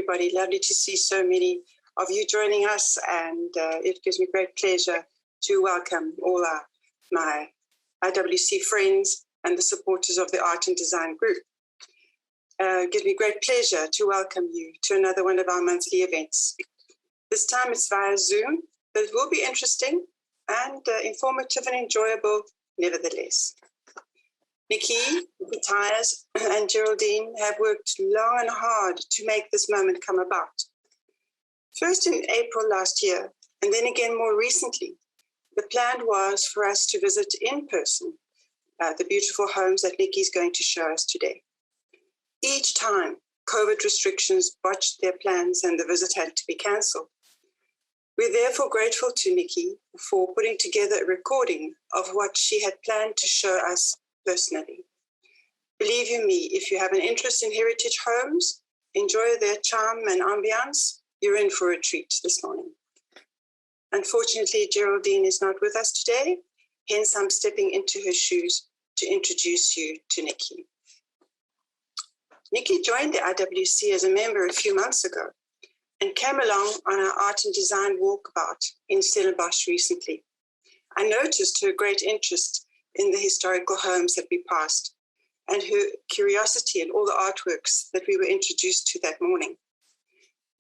everybody. Lovely to see so many of you joining us, and it gives me great pleasure to welcome all my IWC friends and the supporters of the Art and Design Group. It gives me great pleasure to welcome you to another one of our monthly events. This time it's via Zoom, but it will be interesting and informative and enjoyable nevertheless. Nicky Tyers and Geraldine have worked long and hard to make this moment come about. First in April last year, and then again more recently, the plan was for us to visit in person the beautiful homes that Nicky's going to show us today. Each time, COVID restrictions botched their plans and the visit had to be cancelled. We're therefore grateful to Nicky for putting together a recording of what she had planned to show us personally. Believe you me, if you have an interest in heritage homes, enjoy their charm and ambiance, you're in for a treat this morning. Unfortunately, Geraldine is not with us today, hence I'm stepping into her shoes to introduce you to Nicky. Nicky joined the IWC as a member a few months ago and came along on our art and design walkabout in Stellenbosch recently. I noticed her great interest in the historical homes that we passed and her curiosity in all the artworks that we were introduced to that morning.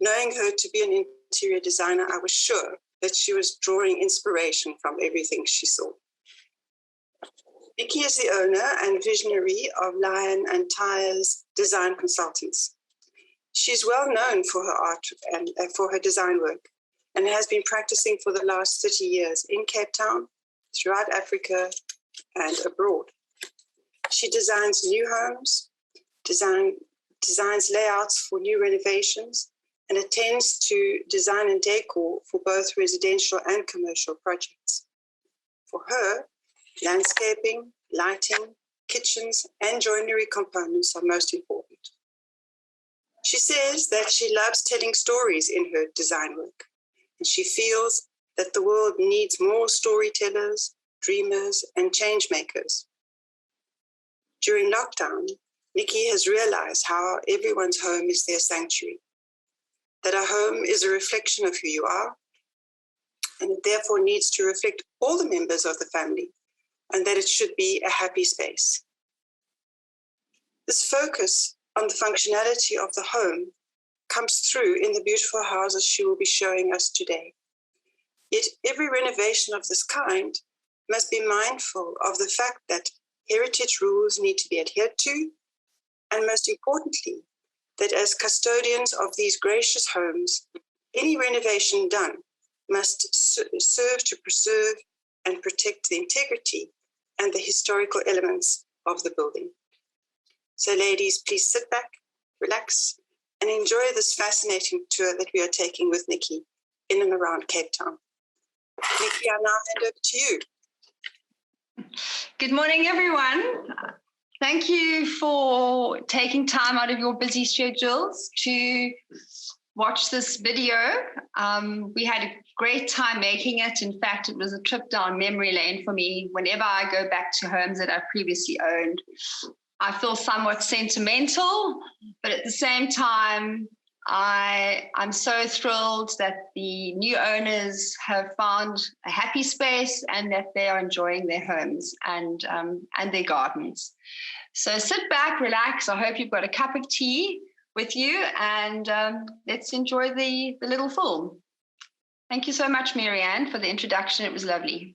Knowing her to be an interior designer, I was sure that she was drawing inspiration from everything she saw. Nicky is the owner and visionary of Lion and Tyers Design Consultants. She's well known for her art and for her design work, and has been practicing for the last 30 years in Cape Town, throughout Africa, and abroad. She designs new homes, designs layouts for new renovations, and attends to design and decor for both residential and commercial projects. For her, landscaping, lighting, kitchens, and joinery components are most important. She says that she loves telling stories in her design work, and she feels that the world needs more storytellers, dreamers, and change makers. During lockdown, Nicky has realized how everyone's home is their sanctuary, that a home is a reflection of who you are, and it therefore needs to reflect all the members of the family, and that it should be a happy space. This focus on the functionality of the home comes through in the beautiful houses she will be showing us today. Yet every renovation of this kind must be mindful of the fact that heritage rules need to be adhered to, and most importantly, that as custodians of these gracious homes, any renovation done must serve to preserve and protect the integrity and the historical elements of the building. So ladies, please sit back, relax, and enjoy this fascinating tour that we are taking with Nicky in and around Cape Town. Nicky, I'll now hand over to you. Good morning, everyone. Thank you for taking time out of your busy schedules to watch this video. We had a great time making it. In fact, it was a trip down memory lane for me. Whenever I go back to homes that I've previously owned, I feel somewhat sentimental, but at the same time, I'm so thrilled that the new owners have found a happy space and that they are enjoying their homes and their gardens. So sit back, relax. I hope you've got a cup of tea with you, and let's enjoy the little film. Thank you so much, Marianne, for the introduction. It was lovely.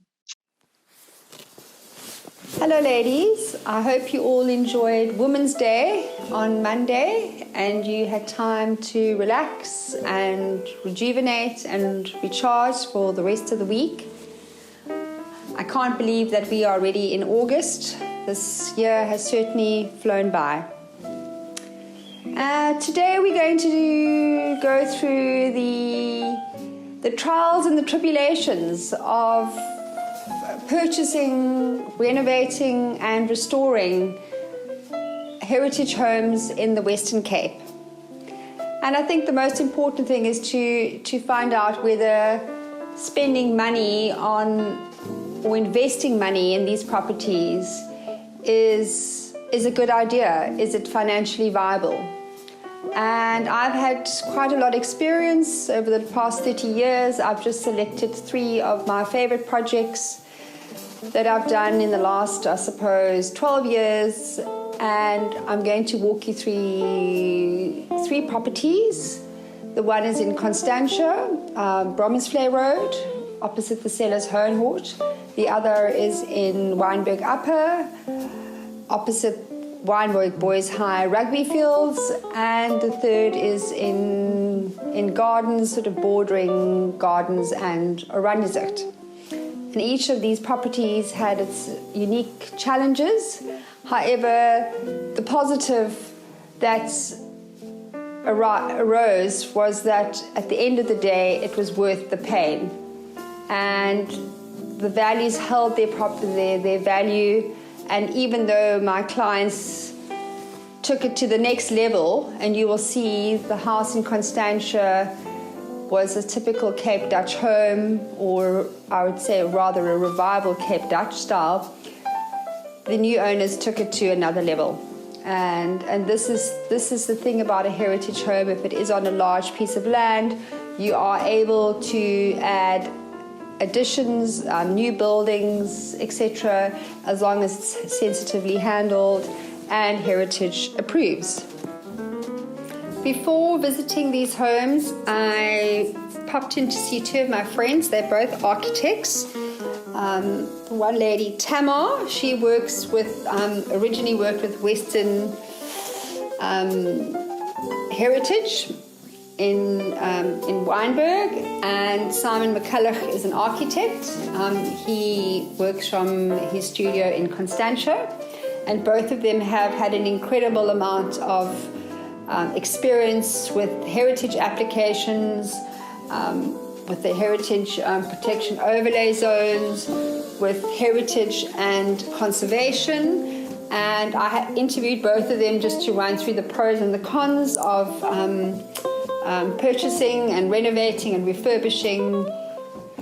Hello ladies, I hope you all enjoyed Women's Day on Monday and you had time to relax and rejuvenate and recharge for the rest of the week. I can't believe that we are already in August. This year has certainly flown by. Today we're going to go through the trials and the tribulations of purchasing, renovating and restoring heritage homes in the Western Cape. And I think the most important thing is to find out whether spending money on or investing money in these properties is a good idea. Is it financially viable? And I've had quite a lot of experience over the past 30 years. I've just selected 3 of my favorite projects that I've done in the last, I suppose, 12 years. And I'm going to walk you through 3 properties. The one is in Constantia, Brommersvlei Road, opposite the Sellers Hohenhort. The other is in Wynberg Upper, opposite Wynberg Boys High rugby fields. And the third is in gardens, sort of bordering gardens and Oranjezit. And each of these properties had its unique challenges. However, the positive that arose was that at the end of the day, it was worth the pain. And the values held their value. And even though my clients took it to the next level, and you will see the house in Constantia was a typical Cape Dutch home, or I would say rather a revival Cape Dutch style, the new owners took it to another level. And this is the thing about a heritage home. If it is on a large piece of land, you are able to add additions, new buildings, etc., as long as it's sensitively handled and heritage approves. Before visiting these homes, I popped in to see 2 of my friends. They're both architects. One lady, Tamar, she works with, originally worked with Western Heritage in Wynberg, and Simon McCulloch is an architect. He works from his studio in Constantia, and both of them have had an incredible amount of experience with heritage applications, with the heritage protection overlay zones, with heritage and conservation. And I had interviewed both of them just to run through the pros and the cons of purchasing and renovating and refurbishing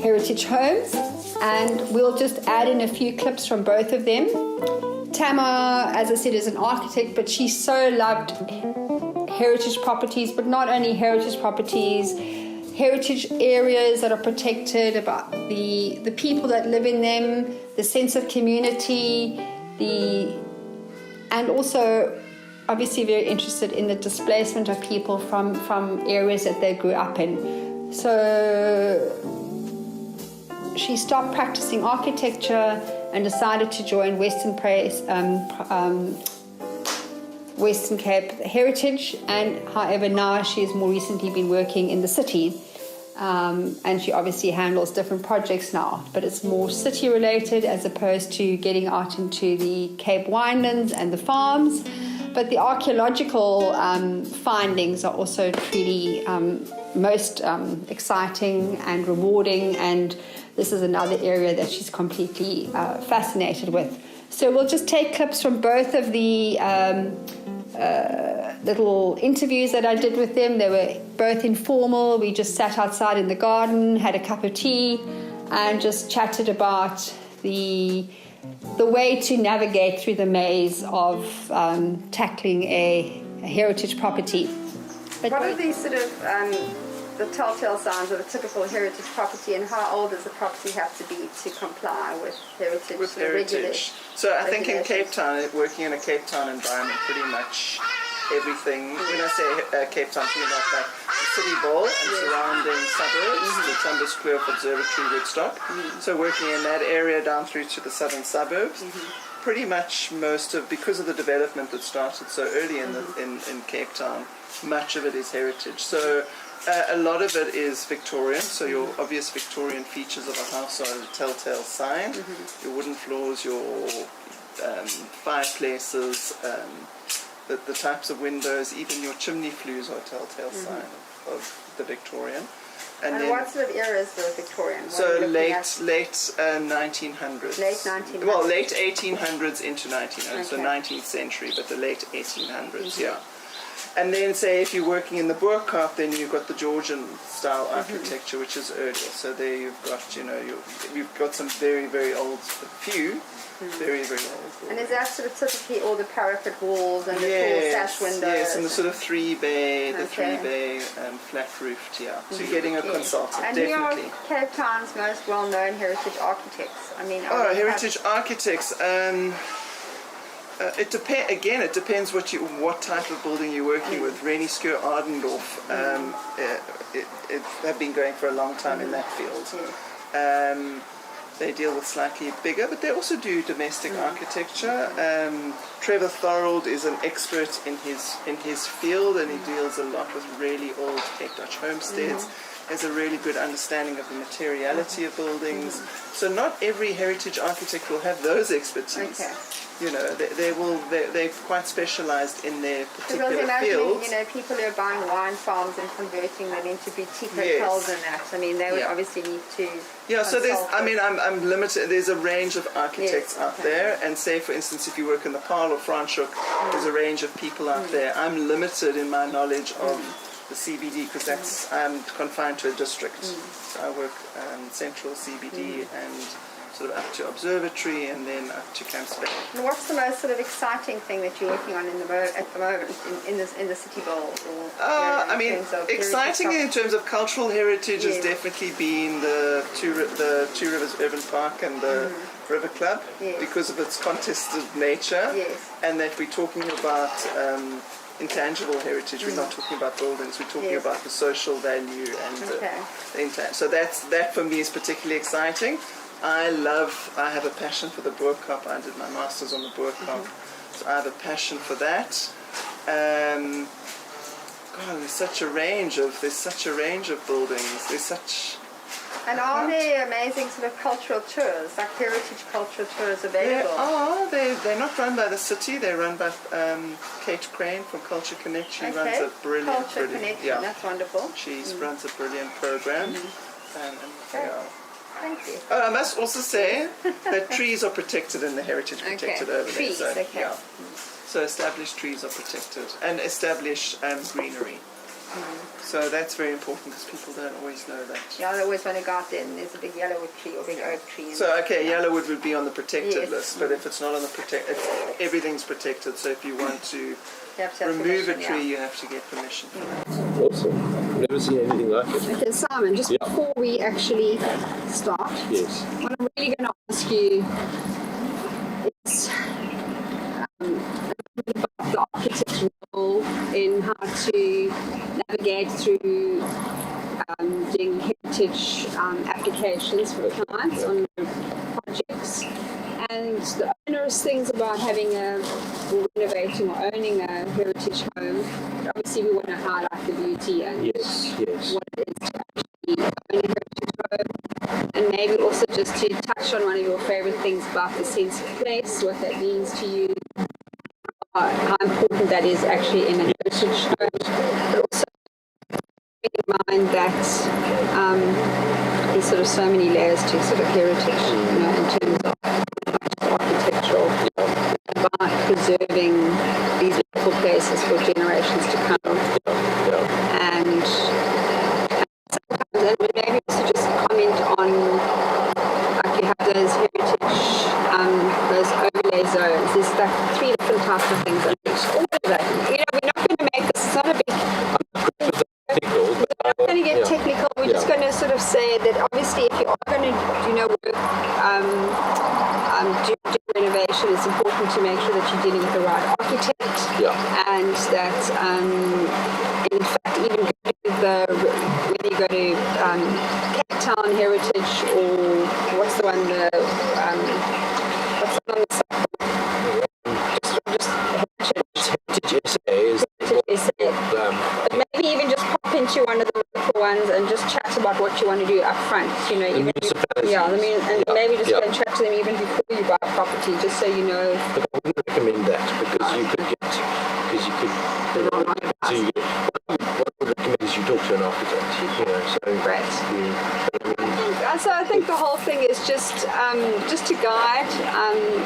heritage homes. And we'll just add in a few clips from both of them. Tamar, as I said, is an architect, but she so loved heritage properties, but not only heritage properties, heritage areas that are protected, about the people that live in them, the sense of community, and also obviously very interested in the displacement of people from areas that they grew up in. So she stopped practicing architecture and decided to join Western Cape Heritage, and however now she's more recently been working in the city, and she obviously handles different projects now, but it's more city related as opposed to getting out into the Cape winelands and the farms. But the archaeological findings are also truly most exciting and rewarding, and this is another area that she's completely fascinated with. So we'll just take clips from both of the little interviews that I did with them. They were both informal. We just sat outside in the garden, had a cup of tea, and just chatted about the way to navigate through the maze of tackling a heritage property. But what are these sort of the telltale signs of a typical heritage property, and how old does the property have to be to comply with heritage? With heritage. So I think in Cape Town, working in a Cape Town environment, pretty much everything, when I say Cape Town, I'm talking about the City Bowl and surrounding suburbs, the Tumbers Kloof Observatory, Woodstock. So working in that area down through to the southern suburbs, pretty much because of the development that started so early in Cape Town, much of it is heritage. So a lot of it is Victorian, so your obvious Victorian features of a house are a telltale sign. Your wooden floors, your fireplaces, the types of windows, even your chimney flues are a telltale sign of the Victorian. And then, what sort of era is the Victorian? So late 1900s. Late 1900s. Well, late 1800s into 1900s, so 19th century, but the late 1800s, yeah. And then say if you're working in the Burgkop, then you've got the Georgian style architecture, which is earlier. So there you've got, you've got some very, very old, very, very old. And is that sort of typically all the parapet walls and the tall sash windows? Yes, and the sort of three bay flat roofed, yeah. So you're getting a consultant, and definitely. who are Cape Town's most well-known heritage architects? I mean, heritage architects. It depends what type of building you're working with. Rennie Skur Ardendorf have been going for a long time in that field. They deal with slightly bigger, but they also do domestic architecture. Trevor Thorold is an expert in his field, and he deals a lot with really old Cape Dutch homesteads. Has a really good understanding of the materiality of buildings. So not every heritage architect will have those expertise. Okay. They're quite specialised in their particular because imagine, fields. people who are buying wine farms and converting them into boutique hotels and that. I mean, they would obviously need to. Yeah, so I'm limited. There's a range of architects out there, and say for instance, if you work in the Paarl or Franschhoek, there's a range of people out there. I'm limited in my knowledge of the CBD because I'm confined to a district. So I work central CBD and sort of up to Observatory and then up to Camps Bay. And what's the most sort of exciting thing that you're working on at the moment in the City Bowl? Exciting in terms of cultural heritage has definitely been the Two Rivers Urban Park and the River Club because of its contested nature, and that we're talking about intangible heritage. We're not talking about buildings. We're talking about the social value and the intangible. So that for me is particularly exciting. I have a passion for the Burgkop. I did my master's on the Burgkop, so I have a passion for that. There's such a range of buildings. And are there amazing sort of cultural tours, like heritage cultural tours available? They're not run by the city. They're run by Kate Crane from Culture Connect. She runs a brilliant. Connection, that's wonderful. She runs a brilliant program. Thank you. I must also say that trees are protected in the heritage protected overlay. Trees, So established trees are protected and established greenery. So that's very important because people don't always know that. Yeah, I always want to go out there and there's a big yellowwood tree or big oak tree. Yellowwood would be on the protected list, but if it's not on the everything's protected. So if you want to remove a tree, you have to get permission. Awesome. I've never seen anything like it. Okay, Simon, just before we actually start, what I'm really going to ask you is about the architect's role in how to navigate through doing heritage applications for clients on projects, and the onerous things about renovating or owning a heritage home. Obviously, we want to highlight the beauty and what it is to actually own a heritage home, and maybe also just to touch on one of your favorite things about the sense of place, what that means to you, how important that is actually in a heritage home, but also keep in mind that there's sort of so many layers to sort of heritage, in terms of architectural, about preserving these beautiful places for generations to come, and sometimes, and maybe also just comment on, like you have those heritage, those overlay zones. There's like 3 different types of things. All of that. We're not going to make this. It's not a big. We're not going to get technical. We're just going to sort of say that obviously, if you are going to, work, do renovation, it's important to make sure that you're dealing with the right architect, and that, in fact, even whether you go to Cape Town Heritage or what's the one, what's the one on the side? Just Heritage SA. But maybe even just pop into one of the local ones and just chat about what you want to do up front. Maybe just go and chat to them even before you buy a property, just so you know. But I wouldn't recommend that because you could what I would recommend is you talk to an architect. So So I think the whole thing is just to guide.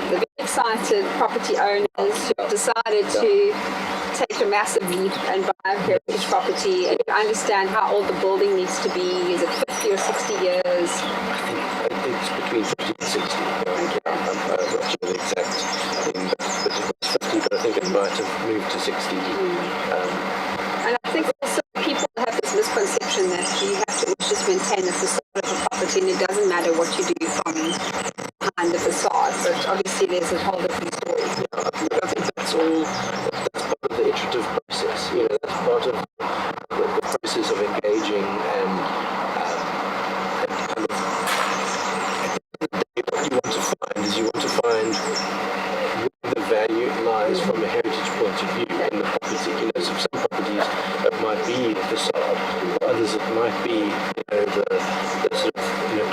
The very short-sighted property owners who decided to take a massive leap and buy a heritage property, and you understand how old the building needs to be. Is it 50 or 60 years? I think it's between 50 and 60. Okay. I'm not sure the exact thing, but it was 50, but I think it might have moved to 60. And I think also people have this misconception that you have to just maintain the facade of a property, and it doesn't matter what you do from behind the facade, but obviously there's a whole different story. I think that's part of the iterative process. That's part of the process of engaging and kind of what you want to find is you want to find where the value lies from a heritage point of view in the property. So some properties it might be the facade, for others it might be the sort of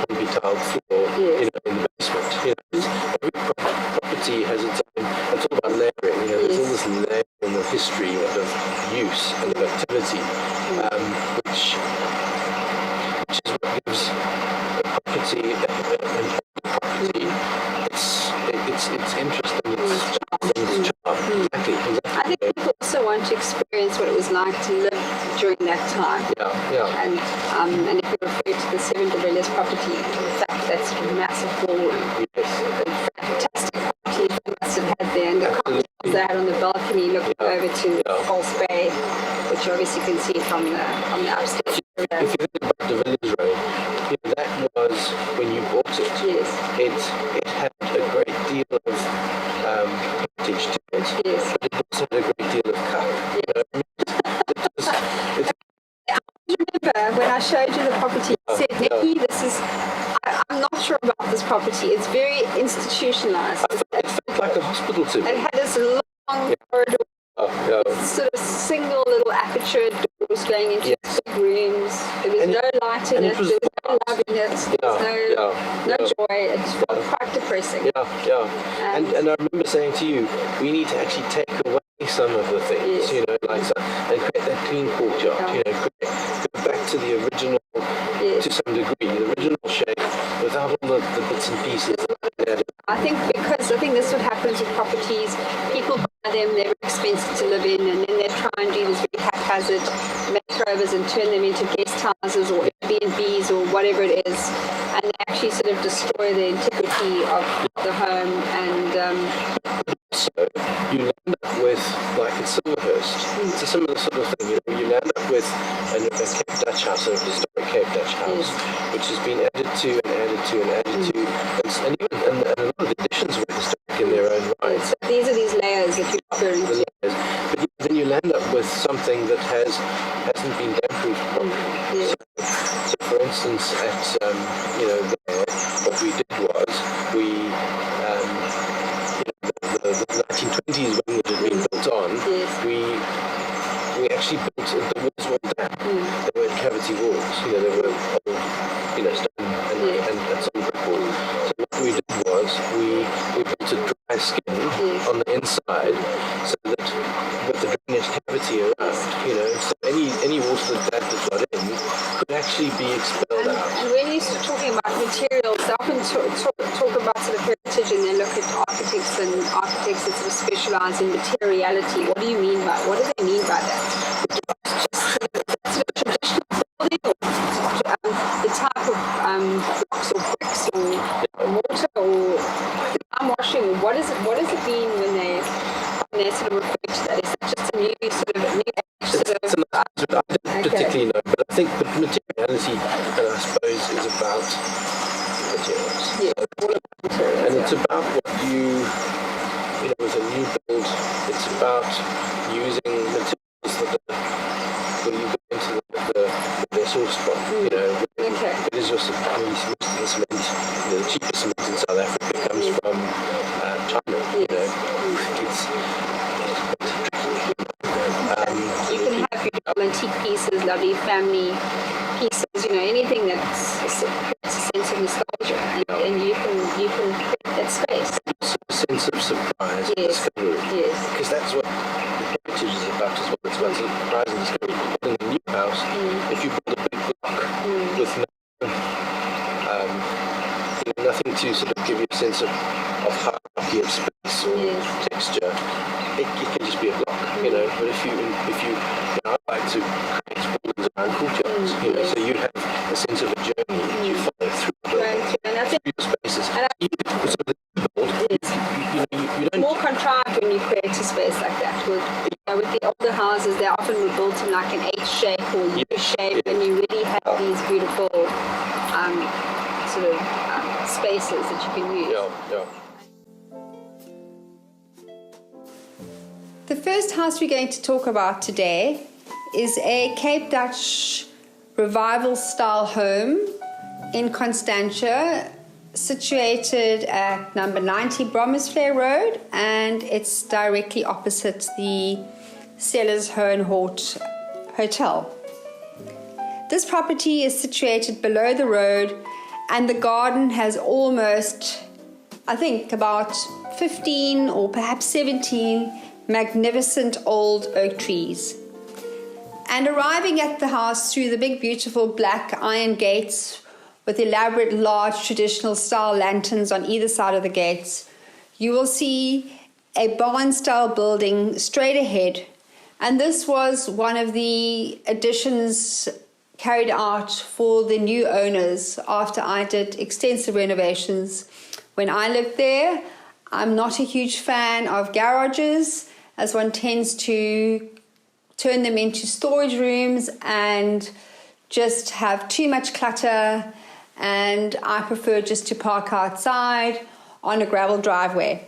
combi tiled floor in the basement. Every property has its own. It's all about layering. There's all this layering in the history of use and of activity, which is what gives a property it's interesting. It's charm. Exactly. I think people also want to experience what it was like to live during that time. Yeah. And if you refer to the Seven Gorillas property, in fact, that's a massive ballroom. Yes. Fantastic property they must have had there, and the cocktails they had on the balcony looking over to False Bay, which you obviously can see from the upstairs. If you think about the Village Road, that was when you bought it. Yes. It had a great deal of heritage to it, Yes. but it also had a great deal of cut. I remember when I showed you the property, you said, Nicky, I'm not sure about this property. It's very institutionalized. It felt like a hospital to me. It had this long corridor, sort of single little aperture doors going into big rooms. There was no light in it. There was no love in it. There was no joy. It was quite depressing. And I remember saying to you, we need to actually take away some of the things, and create that clean courtyard. Go back to the original, to some degree, the original shape, without all the bits and pieces. I think this is what happens with properties. People buy them, they're expensive to live in, and then they try and do these very haphazard makeovers and turn them into guest houses or Airbnbs or whatever it is, and they actually sort of destroy the integrity of the home. And so you land up with, like at Silverhurst, it's a similar sort of thing. You land up with a Cape Dutch house, a historic Cape Dutch house, which has been added to and added to and added to, and a lot of the additions were historic in their own right. So these are these layers that you're referring to. But then you land up with something that hasn't been damp-proofed properly. So for instance, at there, what we did was we the 1920s when it had been built on, we actually built the walls weren't damp. They weren't cavity walls. They were old, stone and some brick walls. So what we did was we built a dry skin on the inside, so that with the drainage cavity around, so any water that got in could actually be expelled out. And when you're talking about materials, they often talk about sort of heritage, and they look at architects that sort of specialize in materiality. What do they mean by that? Sort of traditional building, or the type of blocks or bricks or mortar or lime washing. What does it mean when they sort of refer to that? Is that just a new I don't particularly know, but I think the materiality, I suppose, is about materials. And it's about what with a new build, it's about using materials that you go into their source from. It is your supply. Most of the cement, the cheapest cement in South Africa comes from China. You can have beautiful antique pieces, lovely family pieces, anything that creates a sense of nostalgia, and you can create that space. A sense of surprise and discovery. Because that's what the heritage is about as well. It's about surprise and discovery. In a new house, if you build a big block with nothing to sort of give you a sense of hierarchy of space, space or texture, it can just be a block, you know. But if you I like to create buildings around courtyards, you know, so you have a sense of a journey that you follow through the spaces. So the build, you don't. More contrived when you create a space like that. With the older houses, they often were built in like an H shape or U shape, and you really have these beautiful spaces that you can use. The first house we're going to talk about today is a Cape Dutch revival style home in Constantia, situated at number 90 Brommersflare Road, and it's directly opposite the Sellers Hohenhort Hotel. This property is situated below the road, and the garden has almost, I think, about 15 or perhaps 17 magnificent old oak trees. And arriving at the house through the big beautiful black iron gates with elaborate large traditional style lanterns on either side of the gates, you will see a barn style building straight ahead. And this was one of the additions carried out for the new owners after I did extensive renovations when I lived there. I'm not a huge fan of garages, as one tends to turn them into storage rooms and just have too much clutter, and I prefer just to park outside on a gravel driveway.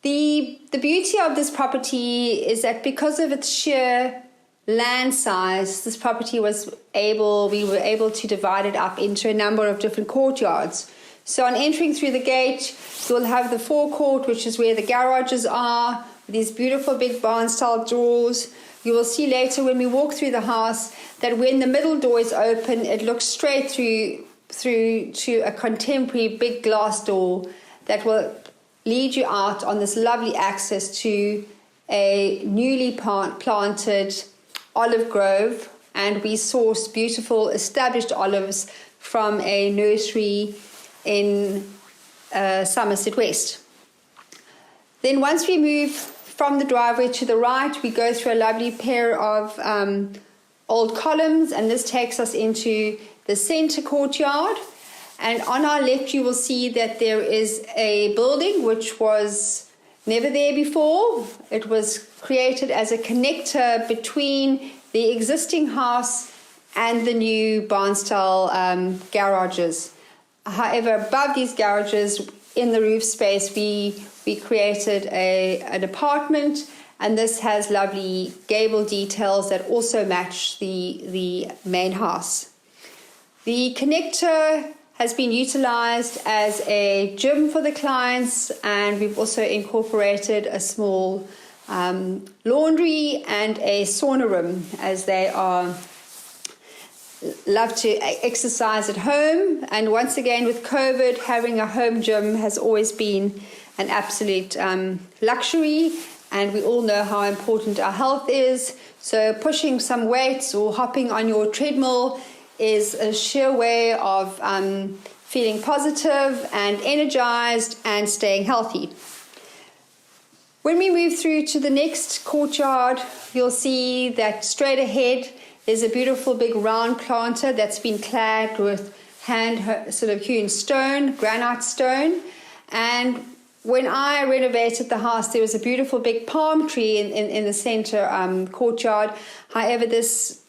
The beauty of this property is that because of its sheer land size, this property we were able to divide it up into a number of different courtyards. So on entering through the gate, you'll have the forecourt, which is where the garages are, with these beautiful big barn-style doors. You will see later when we walk through the house that when the middle door is open, it looks straight through to a contemporary big glass door that will lead you out on this lovely access to a newly planted olive grove, and we source beautiful established olives from a nursery in Somerset West. Then once we move from the driveway to the right, we go through a lovely pair of old columns, and this takes us into the center courtyard. And on our left, you will see that there is a building which was never there before. It was created as a connector between the existing house and the new barn-style garages. However, above these garages, in the roof space, we created an apartment, and this has lovely gable details that also match the main house. The connector has been utilized as a gym for the clients, and we've also incorporated a small laundry and a sauna room, as they love to exercise at home. And once again, with COVID, having a home gym has always been an absolute luxury, and we all know how important our health is. So pushing some weights or hopping on your treadmill is a sheer way of feeling positive and energized and staying healthy. When we move through to the next courtyard, you'll see that straight ahead there's a beautiful big round planter that's been clad with hand sort of hewn stone, granite stone. And when I renovated the house, there was a beautiful big palm tree in the center courtyard. However, this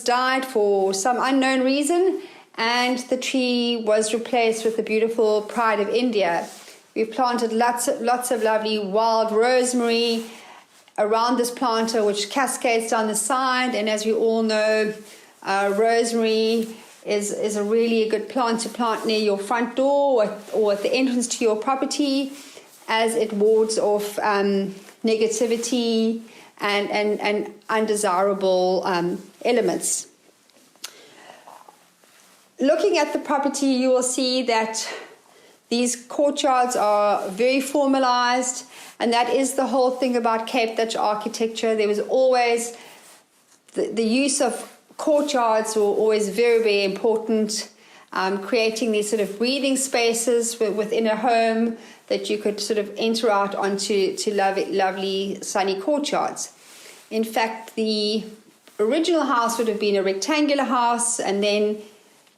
died for some unknown reason, and the tree was replaced with the beautiful Pride of India. We planted lots of lovely wild rosemary around this planter, which cascades down the side. And as we all know, rosemary is a really good plant to plant near your front door or at the entrance to your property, as it wards off negativity and undesirable elements. Looking at the property, you will see that these courtyards are very formalized, and that is the whole thing about Cape Dutch architecture. There was always the use of courtyards were always very, very important. creating these sort of breathing spaces within a home that you could sort of enter out onto lovely sunny courtyards. In fact, the original house would have been a rectangular house, and then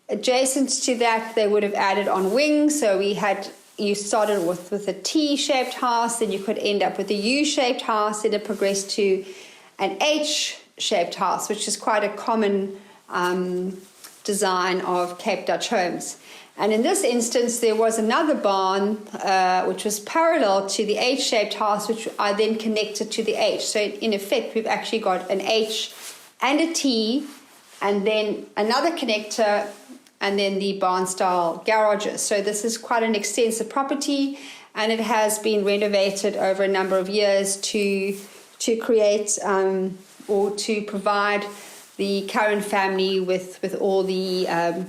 adjacent to that they would have added on wings. So you started with a T-shaped house, then you could end up with a U-shaped house, and it progressed to an H-shaped house, which is quite a common design of Cape Dutch homes. And in this instance, there was another barn which was parallel to the H-shaped house, which I then connected to the H. So in effect, we've actually got an H and a T, and then another connector, and then the barn-style garages. So this is quite an extensive property, and it has been renovated over a number of years to create or to provide the current family with all the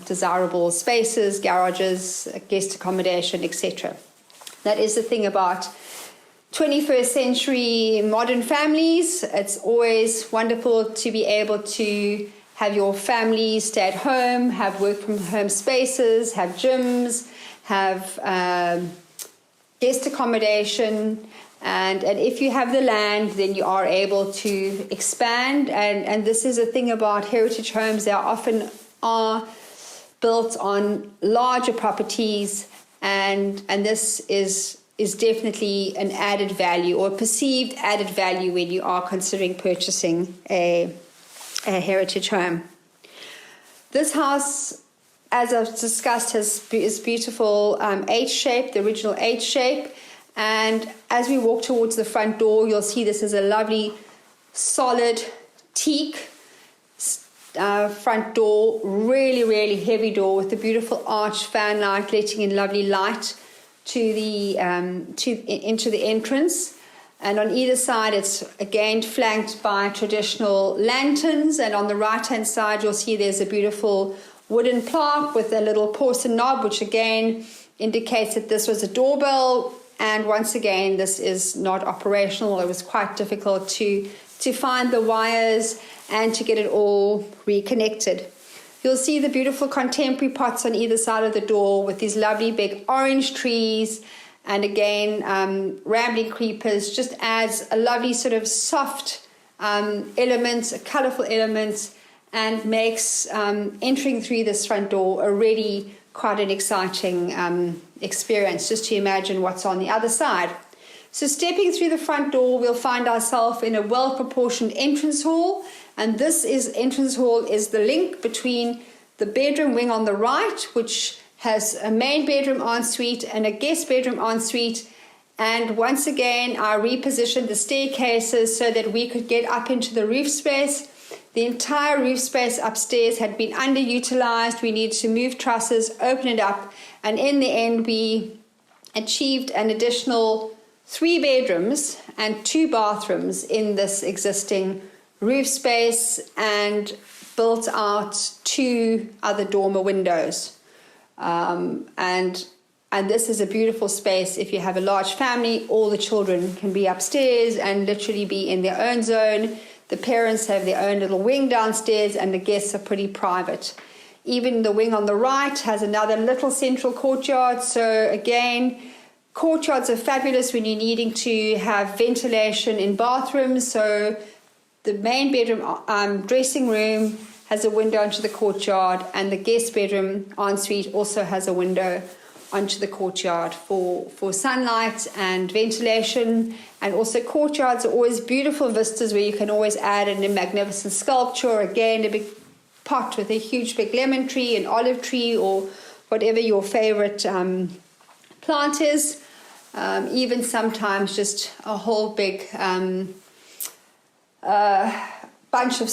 desirable spaces, garages, guest accommodation, etc. That is the thing about 21st century modern families. It's always wonderful to be able to have your family stay at home, have work from home spaces, have gyms, have guest accommodation. And if you have the land, then you are able to expand. And this is a thing about heritage homes. They often are built on larger properties. And this is definitely an added value, or perceived added value, when you are considering purchasing a heritage home. This house, as I've discussed, is beautiful H-shape, the original H-shape. And as we walk towards the front door, you'll see this is a lovely, solid teak front door, really, really heavy door with a beautiful arched fan light letting in lovely light to the into the entrance. And on either side, it's again flanked by traditional lanterns. And on the right-hand side, you'll see there's a beautiful wooden plaque with a little porcelain knob, which again indicates that this was a doorbell. And once again, this is not operational. It was quite difficult to find the wires and to get it all reconnected. You'll see the beautiful contemporary pots on either side of the door with these lovely big orange trees. And again, rambling creepers just adds a lovely sort of soft element, a colourful element, and makes entering through this front door already quite an exciting experience, just to imagine what's on the other side. So stepping through the front door, we'll find ourselves in a well-proportioned entrance hall. And this entrance hall is the link between the bedroom wing on the right, which has a main bedroom ensuite and a guest bedroom ensuite. And once again, I repositioned the staircases so that we could get up into the roof space. The entire roof space upstairs had been underutilized. We needed to move trusses, open it up, and in the end we achieved an additional 3 bedrooms and 2 bathrooms in this existing roof space, and built out 2 other dormer windows. And this is a beautiful space. If you have a large family, all the children can be upstairs and literally be in their own zone. The parents have their own little wing downstairs, and the guests are pretty private. Even the wing on the right has another little central courtyard. So again, courtyards are fabulous when you're needing to have ventilation in bathrooms. So the main bedroom dressing room has a window onto the courtyard, and the guest bedroom ensuite also has a window onto the courtyard for sunlight and ventilation. And also courtyards are always beautiful vistas where you can always add in a magnificent sculpture, again a big pot with a huge big lemon tree, an olive tree, or whatever your favorite plant is. Even sometimes just a whole big bunch of,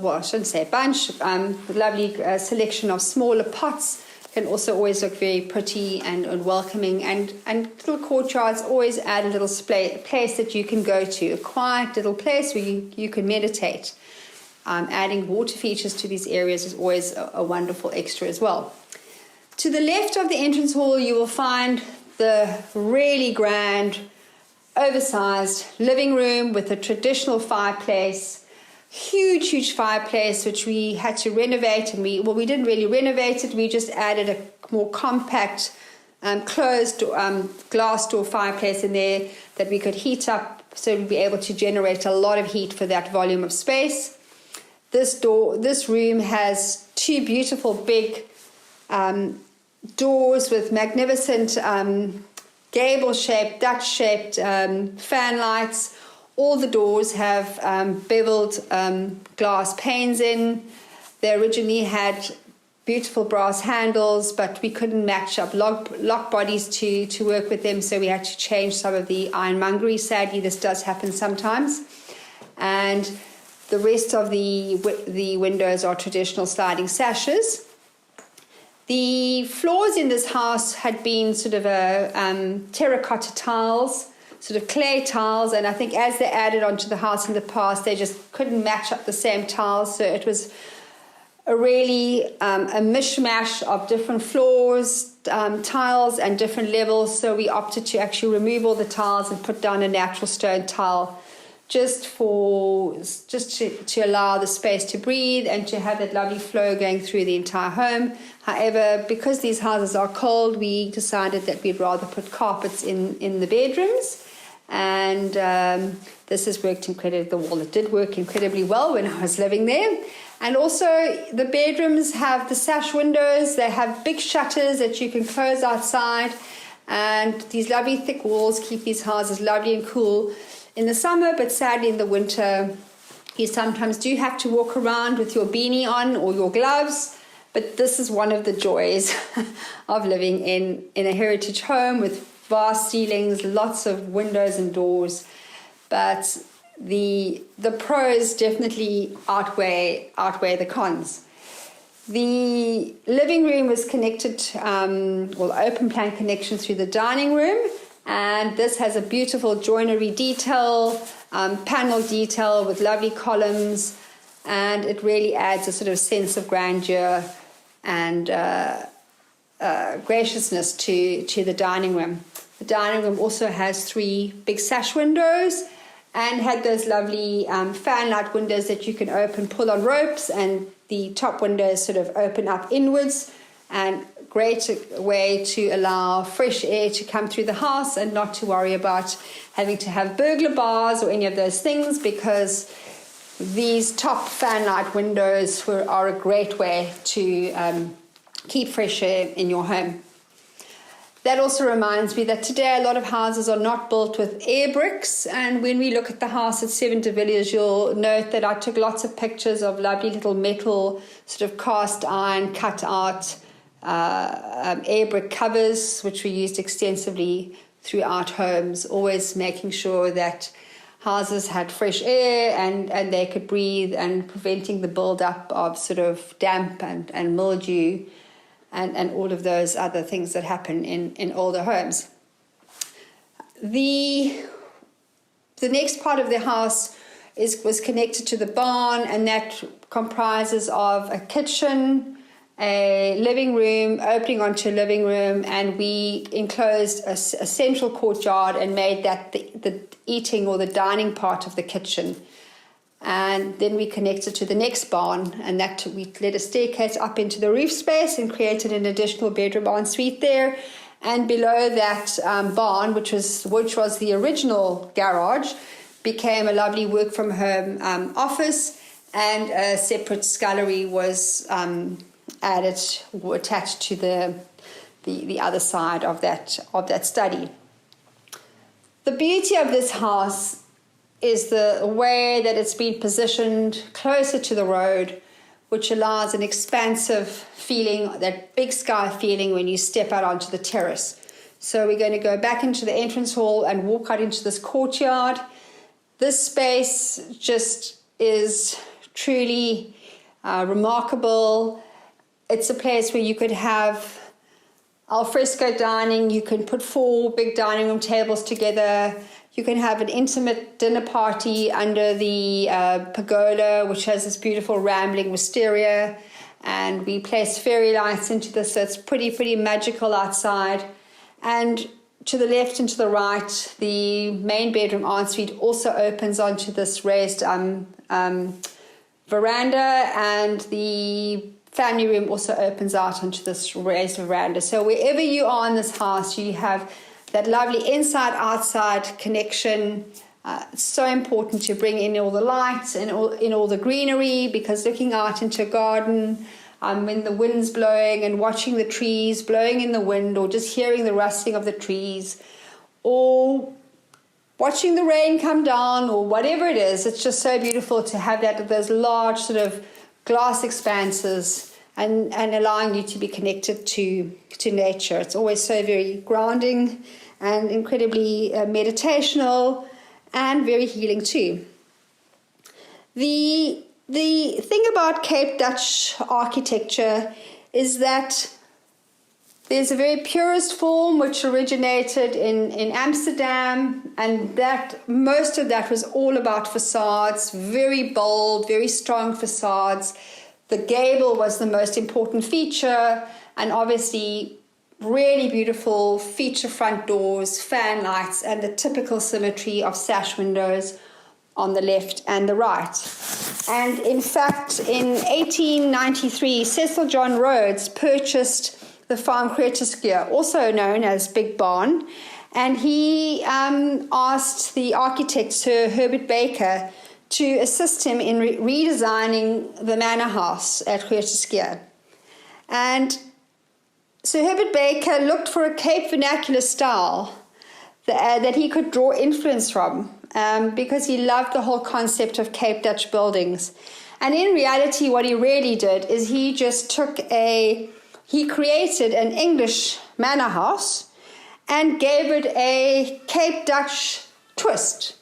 well, I shouldn't say a bunch, lovely selection of smaller pots can also always look very pretty and welcoming. And little courtyards always add a little place that you can go to, a quiet little place where you can meditate. Adding water features to these areas is always a wonderful extra as well. To the left of the entrance hall, you will find the really grand, oversized living room with a traditional fireplace, huge fireplace, which we had to renovate. And we didn't really renovate it. We just added a more compact closed glass door fireplace in there that we could heat up, so we'd be able to generate a lot of heat for that volume of space. This room has two beautiful big doors with magnificent gable-shaped, Dutch-shaped fan lights. All the doors have beveled glass panes in. They originally had beautiful brass handles, but we couldn't match up lock bodies to work with them, so we had to change some of the ironmongery. Sadly, this does happen sometimes. And the rest of the windows are traditional sliding sashes. The floors in this house had been sort of terracotta tiles, sort of clay tiles, and I think as they added onto the house in the past, they just couldn't match up the same tiles, so it was a really a mishmash of different floors, tiles, and different levels. So we opted to actually remove all the tiles and put down a natural stone tile, just to allow the space to breathe and to have that lovely flow going through the entire home. However, because these houses are cold, we decided that we'd rather put carpets in the bedrooms, and this has worked incredibly. The wall, it did work incredibly well when I was living there. And also the bedrooms have the sash windows. They have big shutters that you can close outside, and these lovely thick walls keep these houses lovely and cool in the summer, but sadly in the winter you sometimes do have to walk around with your beanie on or your gloves. But this is one of the joys of living in a heritage home with vast ceilings, lots of windows and doors. But the pros definitely outweigh the cons. The living room was connected, open plan connection through the dining room, and this has a beautiful joinery detail, panel detail with lovely columns, and it really adds a sort of sense of grandeur and graciousness to the dining room. The dining room also has 3 big sash windows and had those lovely fan light windows that you can open, pull on ropes, and the top windows sort of open up inwards, and great way to allow fresh air to come through the house and not to worry about having to have burglar bars or any of those things, because these top fan light windows are a great way to keep fresh air in your home. That also reminds me that today a lot of houses are not built with air bricks, and when we look at the house at 7 de Villiers, you'll note that I took lots of pictures of lovely little metal sort of cast iron cut out air brick covers, which we used extensively throughout homes, always making sure that houses had fresh air and they could breathe, and preventing the build-up of sort of damp and mildew and all of those other things that happen in older homes. The next part of the house was connected to the barn, and that comprises of a kitchen, a living room opening onto a living room, and we enclosed a central courtyard and made that the eating or the dining part of the kitchen. And then we connected to the next barn, and that we led a staircase up into the roof space and created an additional bedroom ensuite there. And below that barn, which was the original garage, became a lovely work from home office, and a separate scullery was attached to the other side of that study. The beauty of this house is the way that it's been positioned closer to the road, which allows an expansive feeling, that big sky feeling when you step out onto the terrace. So we're going to go back into the entrance hall and walk out into this courtyard. This space just is truly remarkable. It's a place where you could have alfresco dining. You can put 4 big dining room tables together. You can have an intimate dinner party under the pergola, which has this beautiful rambling wisteria. And we place fairy lights into this, so it's pretty magical outside. And to the left and to the right, the main bedroom ensuite also opens onto this raised veranda, and the family room also opens out onto this raised veranda. So wherever you are in this house, you have that lovely inside-outside connection. It's so important to bring in all the lights and in all the greenery, because looking out into a garden when the wind's blowing and watching the trees blowing in the wind, or just hearing the rustling of the trees, or watching the rain come down, or whatever it is, it's just so beautiful to have those large sort of glass expanses and allowing you to be connected to nature. It's always so very grounding and incredibly meditational and very healing too. The thing about Cape Dutch architecture is that there's a very purist form which originated in Amsterdam, and that most of that was all about facades, very bold, very strong facades. The gable was the most important feature, and obviously really beautiful feature front doors, fan lights, and the typical symmetry of sash windows on the left and the right. And in fact, in 1893, Cecil John Rhodes purchased the farm Courtyard, also known as Big Barn, and he asked the architect Sir Herbert Baker to assist him in redesigning the manor house at Courtyard. And Sir Herbert Baker looked for a Cape vernacular style that he could draw influence from, because he loved the whole concept of Cape Dutch buildings. And in reality, what he really did is he just he created an English manor house and gave it a Cape Dutch twist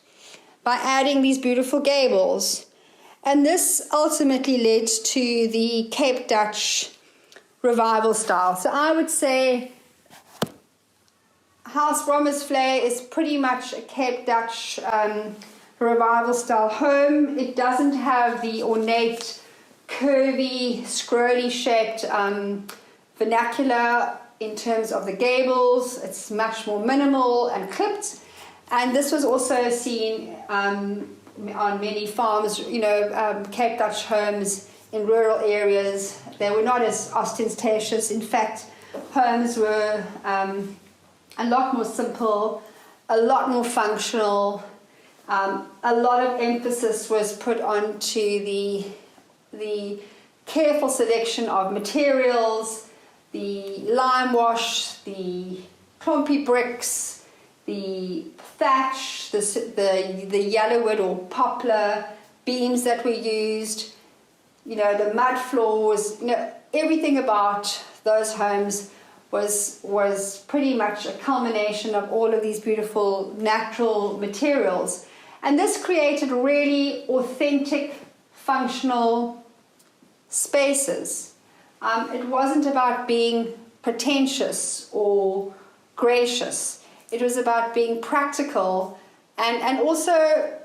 by adding these beautiful gables. And this ultimately led to the Cape Dutch revival style. So I would say House Brommersvlei is pretty much a Cape Dutch revival style home. It doesn't have the ornate, curvy, scrolly shaped vernacular in terms of the gables. It's much more minimal and clipped. And this was also seen on many farms, Cape Dutch homes in rural areas. They were not as ostentatious. In fact, homes were a lot more simple, a lot more functional. A lot of emphasis was put onto the careful selection of materials, the lime wash, the clumpy bricks, the thatch, the yellowwood or poplar beams that were used, the mud floors, everything about those homes was pretty much a culmination of all of these beautiful natural materials. And this created really authentic, functional spaces. It wasn't about being pretentious or gracious. It was about being practical. And also,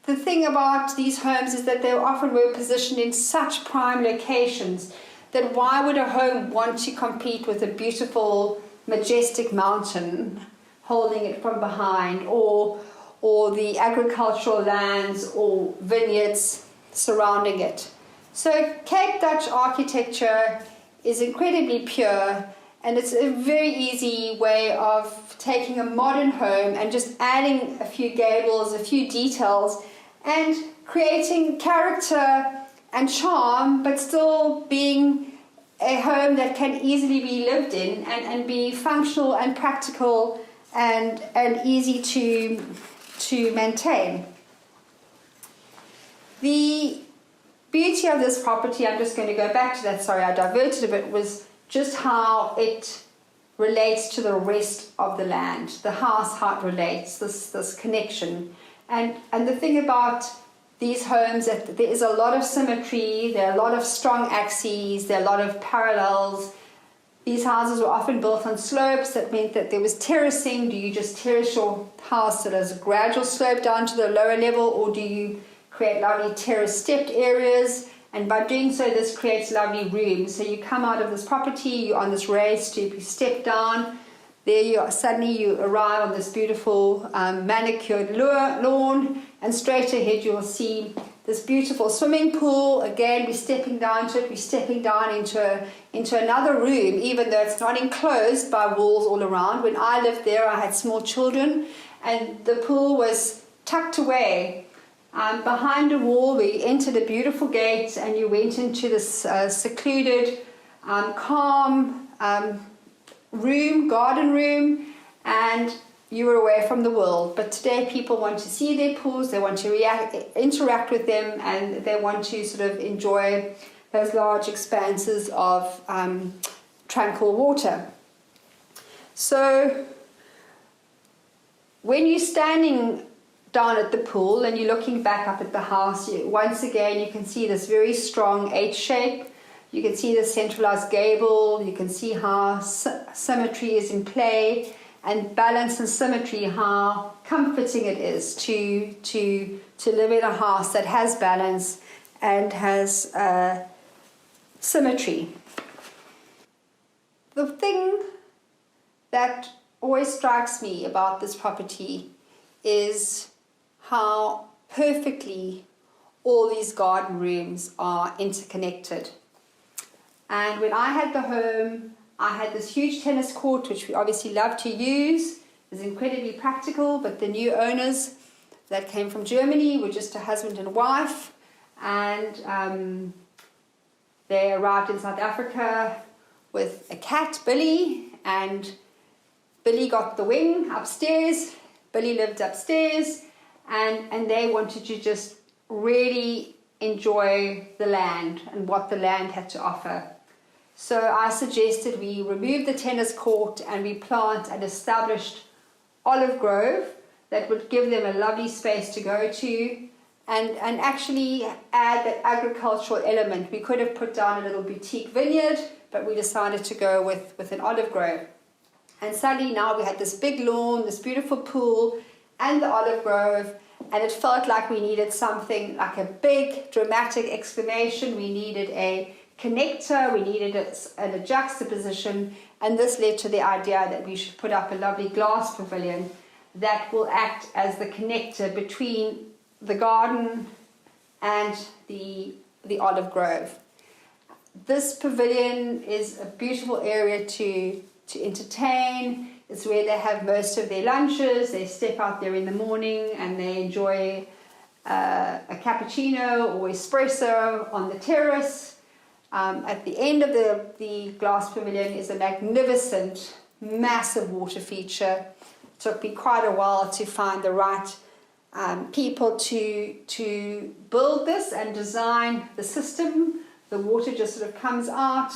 the thing about these homes is that they often were positioned in such prime locations that why would a home want to compete with a beautiful, majestic mountain holding it from behind, or the agricultural lands or vineyards surrounding it? So Cape Dutch architecture is incredibly pure, and it's a very easy way of taking a modern home and just adding a few gables, a few details, and creating character and charm, but still being a home that can easily be lived in and be functional and practical and easy to maintain. The beauty of this property, I'm just going to go back to that, sorry I diverted a bit, was just how it relates to the rest of the land, the house, how it relates, this connection. And the thing about these homes, that there is a lot of symmetry, there are a lot of strong axes, there are a lot of parallels. These houses were often built on slopes. That meant that there was terracing. Do you just terrace your house so there's a gradual slope down to the lower level, or do you create lovely terrace stepped areas? And by doing so, this creates lovely rooms. So you come out of this property, you're on this raised stoop, you step down, there you are, suddenly you arrive on this beautiful manicured lawn, and straight ahead you'll see this beautiful swimming pool. Again, we're stepping down to it. We're stepping down into another room, even though it's not enclosed by walls all around. When I lived there, I had small children, and the pool was tucked away behind a wall. We entered a beautiful gate, and you went into this secluded, calm room, garden room, and you were away from the world. But today people want to see their pools, they want to interact with them, and they want to sort of enjoy those large expanses of tranquil water. So when you're standing down at the pool and you're looking back up at the house, once again you can see this very strong H shape. You can see the centralized gable. You can see how symmetry is in play, and balance and symmetry, how comforting it is to live in a house that has balance and has symmetry. The thing that always strikes me about this property is how perfectly all these garden rooms are interconnected. And when I had the home, I had this huge tennis court, which we obviously love to use. It's incredibly practical, but the new owners that came from Germany were just a husband and wife, and they arrived in South Africa with a cat, Billy, and Billy got the wing upstairs. Billy lived upstairs, and they wanted to just really enjoy the land and what the land had to offer. So I suggested we remove the tennis court and we plant an established olive grove that would give them a lovely space to go to, and actually add that agricultural element. We could have put down a little boutique vineyard, but we decided to go with an olive grove. And suddenly now we had this big lawn, this beautiful pool, and the olive grove, and it felt like we needed something like a big dramatic exclamation. We needed a connector, we needed a juxtaposition, and this led to the idea that we should put up a lovely glass pavilion that will act as the connector between the garden and the olive grove. This pavilion is a beautiful area to entertain. It's where they have most of their lunches. They step out there in the morning and they enjoy a cappuccino or espresso on the terrace. At the end of the glass pavilion is a magnificent, massive water feature. It took me quite a while to find the right people to build this and design the system. The water just sort of comes out,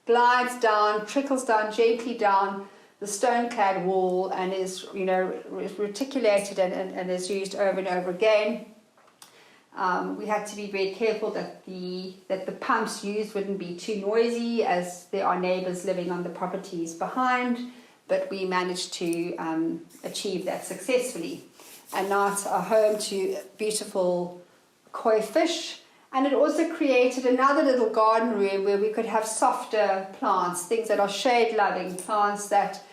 glides down, trickles down gently down the stone-clad wall, and is reticulated and is used over and over again. We had to be very careful that the pumps used wouldn't be too noisy, as there are neighbours living on the properties behind, but we managed to achieve that successfully. And now it's a home to beautiful koi fish, and it also created another little garden room where we could have softer plants, things that are shade-loving, plants that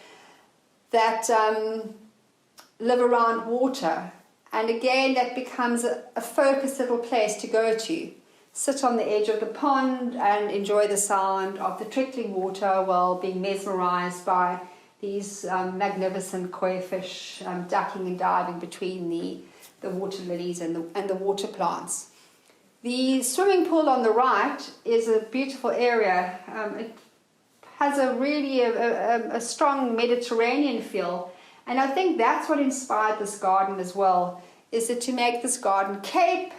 live around water. And again, that becomes a focused little place to go to. Sit on the edge of the pond and enjoy the sound of the trickling water while being mesmerized by these magnificent koi fish ducking and diving between the water lilies and the water plants. The swimming pool on the right is a beautiful area. It has a really a strong Mediterranean feel. And I think that's what inspired this garden as well, is that to make this garden cape,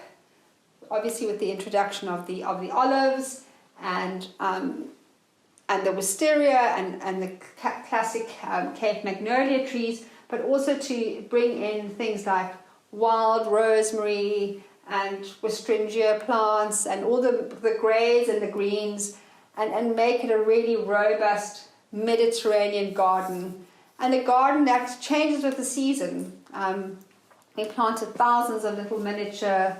obviously with the introduction of the olives and the wisteria and the classic Cape magnolia trees, but also to bring in things like wild rosemary and Westringia plants and all the greys and the greens, and make it a really robust Mediterranean garden. And a garden that changes with the season. We planted thousands of little miniature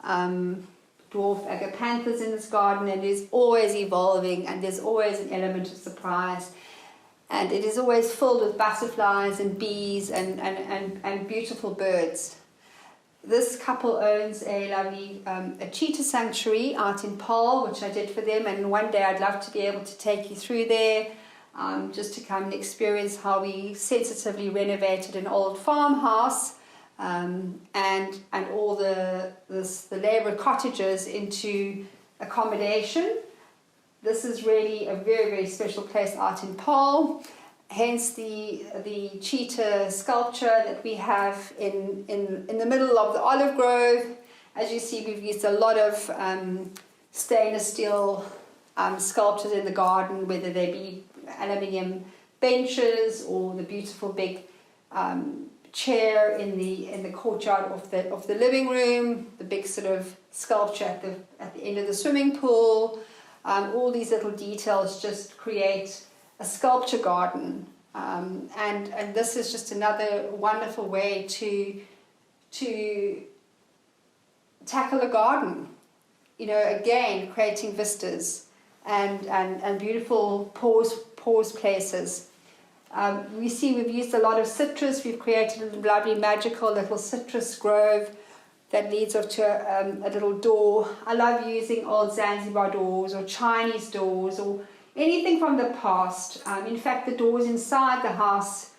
dwarf agapanthus in this garden, and it is always evolving, and there's always an element of surprise. And it is always filled with butterflies and bees and beautiful birds. This couple owns a lovely a cheetah sanctuary out in Paarl, which I did for them, and one day I'd love to be able to take you through there, just to come and experience how we sensitively renovated an old farmhouse and all the labour cottages into accommodation. This is really a very, very special place out in Paarl. Hence the cheetah sculpture that we have in the middle of the olive grove. As you see, we've used a lot of stainless steel sculptures in the garden, whether they be aluminium benches or the beautiful big chair in the courtyard of the living room, the big sort of sculpture at the end of the swimming pool. All these little details just create a sculpture garden, and this is just another wonderful way to tackle a garden. You know, again, creating vistas and beautiful pause places. We see we've used a lot of citrus. We've created a lovely magical little citrus grove that leads off to a little door. I love using old Zanzibar doors or Chinese doors or anything from the past. In fact, the doors inside the house,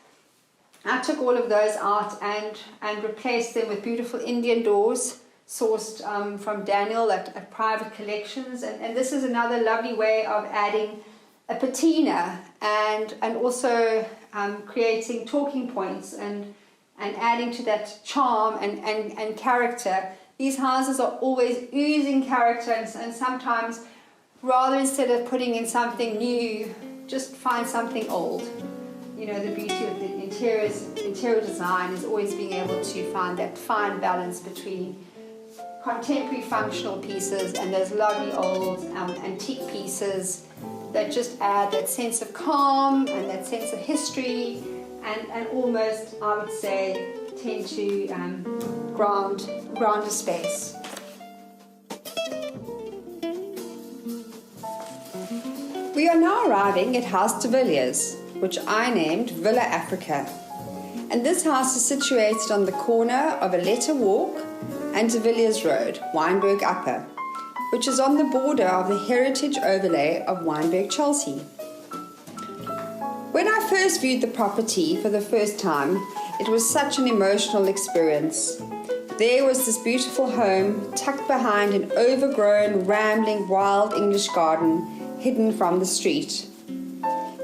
I took all of those out and replaced them with beautiful Indian doors sourced from Daniel at private collections. And this is another lovely way of adding a patina and also creating talking points and adding to that charm and character. These houses are always oozing character, and sometimes rather instead of putting in something new, just find something old. You know, the beauty of the interior design is always being able to find that fine balance between contemporary functional pieces and those lovely old antique pieces that just add that sense of calm and that sense of history and almost, I would say, tend to ground a space. We are now arriving at House de Villiers, which I named Villa Africa. And this house is situated on the corner of Aletta Walk and de Villiers Road, Wynberg Upper, which is on the border of the heritage overlay of Wynberg Chelsea. When I first viewed the property for the first time, it was such an emotional experience. There was this beautiful home tucked behind an overgrown, rambling, wild English garden hidden from the street.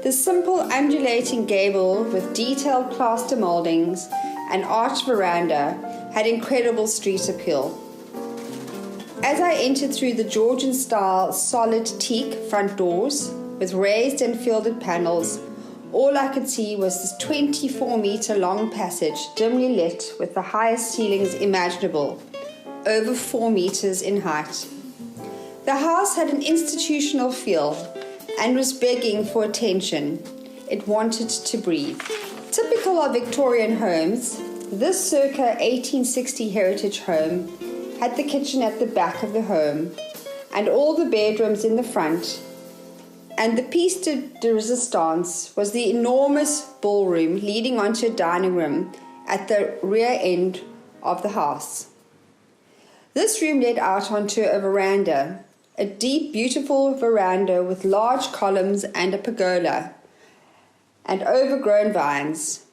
The simple undulating gable with detailed plaster mouldings and arched veranda had incredible street appeal. As I entered through the Georgian-style solid teak front doors with raised and fielded panels, all I could see was this 24-meter long passage dimly lit with the highest ceilings imaginable, over 4 meters in height. The house had an institutional feel and was begging for attention. It wanted to breathe. Typical of Victorian homes, this circa 1860 heritage home had the kitchen at the back of the home and all the bedrooms in the front, and the piece de resistance was the enormous ballroom leading onto a dining room at the rear end of the house. This room led out onto a veranda, a deep, beautiful veranda with large columns and a pergola and overgrown vines.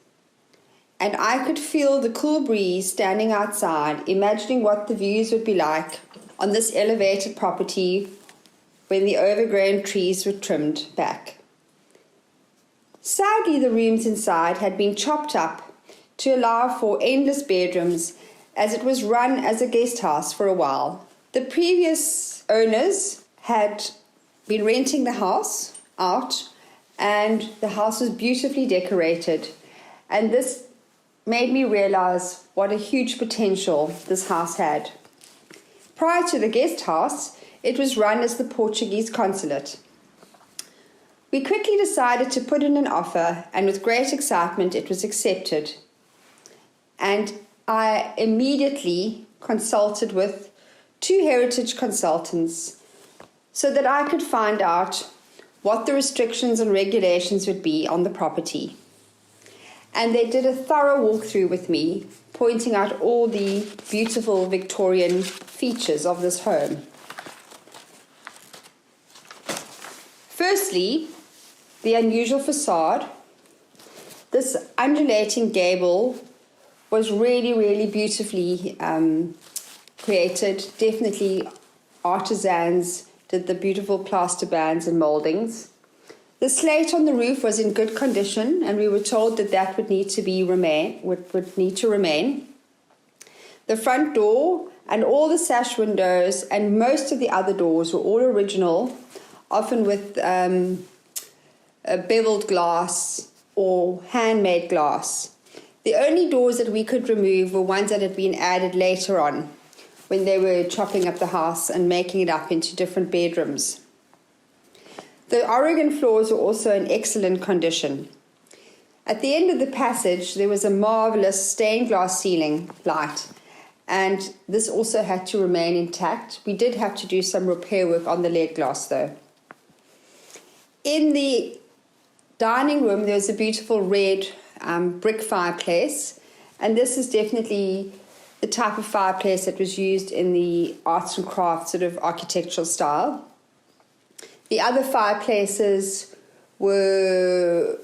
And I could feel the cool breeze standing outside, imagining what the views would be like on this elevated property when the overgrown trees were trimmed back. Sadly, the rooms inside had been chopped up to allow for endless bedrooms, as it was run as a guest house for a while. The previous owners had been renting the house out, and the house was beautifully decorated, and this made me realize what a huge potential this house had. Prior to the guest house, it was run as the Portuguese consulate. We quickly decided to put in an offer, and with great excitement it was accepted. And I immediately consulted with 2 heritage consultants so that I could find out what the restrictions and regulations would be on the property. and they did a thorough walkthrough with me, pointing out all the beautiful Victorian features of this home. Firstly, the unusual facade. This undulating gable was really, really beautifully created. Definitely artisans did the beautiful plaster bands and mouldings. The slate on the roof was in good condition, and we were told that that would need to remain. The front door and all the sash windows and most of the other doors were all original, often with beveled glass or handmade glass. The only doors that we could remove were ones that had been added later on, when they were chopping up the house and making it up into different bedrooms. The Oregon floors were also in excellent condition. At the end of the passage, there was a marvelous stained glass ceiling light, and this also had to remain intact. We did have to do some repair work on the lead glass, though. In the dining room, there was a beautiful red brick fireplace, and this is definitely the type of fireplace that was used in the arts and crafts sort of architectural style. The other fireplaces were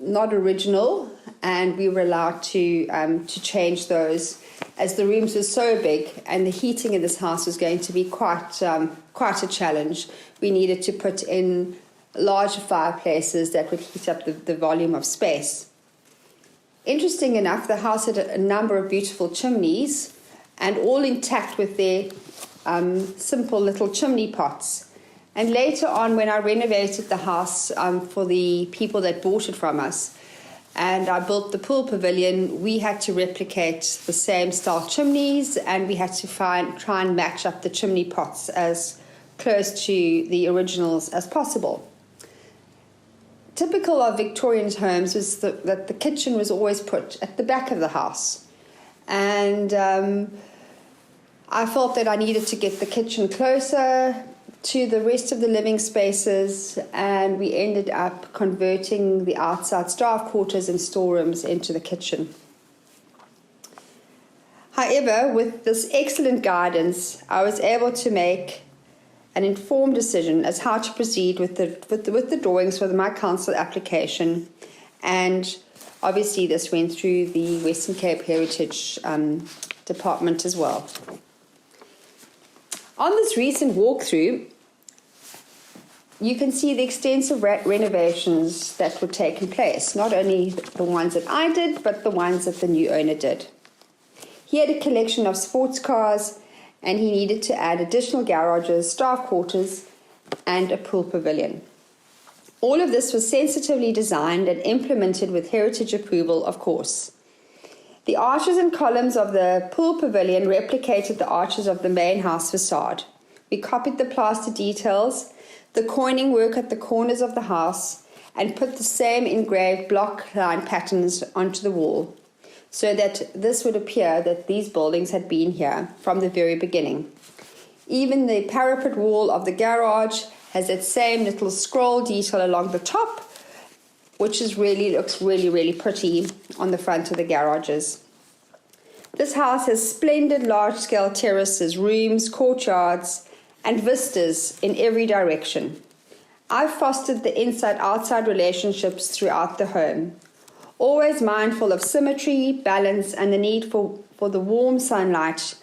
not original, and we were allowed to change those, as the rooms were so big and the heating in this house was going to be quite a challenge. We needed to put in larger fireplaces that would heat up the volume of space. Interesting enough, the house had a number of beautiful chimneys, and all intact with their simple little chimney pots. And later on, when I renovated the house for the people that bought it from us, and I built the pool pavilion, we had to replicate the same style chimneys, and we had to try and match up the chimney pots as close to the originals as possible. Typical of Victorian homes was that the kitchen was always put at the back of the house. And I felt that I needed to get the kitchen closer to the rest of the living spaces, and we ended up converting the outside staff quarters and storerooms into the kitchen. However, with this excellent guidance, I was able to make an informed decision as how to proceed with the drawings for my council application, and obviously this went through the Western Cape Heritage Department as well. On this recent walkthrough, you can see the extensive renovations that were taking place, not only the ones that I did, but the ones that the new owner did. He had a collection of sports cars, and he needed to add additional garages, staff quarters, and a pool pavilion. All of this was sensitively designed and implemented with heritage approval, of course. The arches and columns of the pool pavilion replicated the arches of the main house facade. We copied the plaster details, the coining work at the corners of the house, and put the same engraved block line patterns onto the wall, so that this would appear that these buildings had been here from the very beginning. Even the parapet wall of the garage has that same little scroll detail along the top, which looks really, really pretty on the front of the garages. This house has splendid large-scale terraces, rooms, courtyards, and vistas in every direction. I've fostered the inside-outside relationships throughout the home, always mindful of symmetry, balance, and the need for the warm sunlight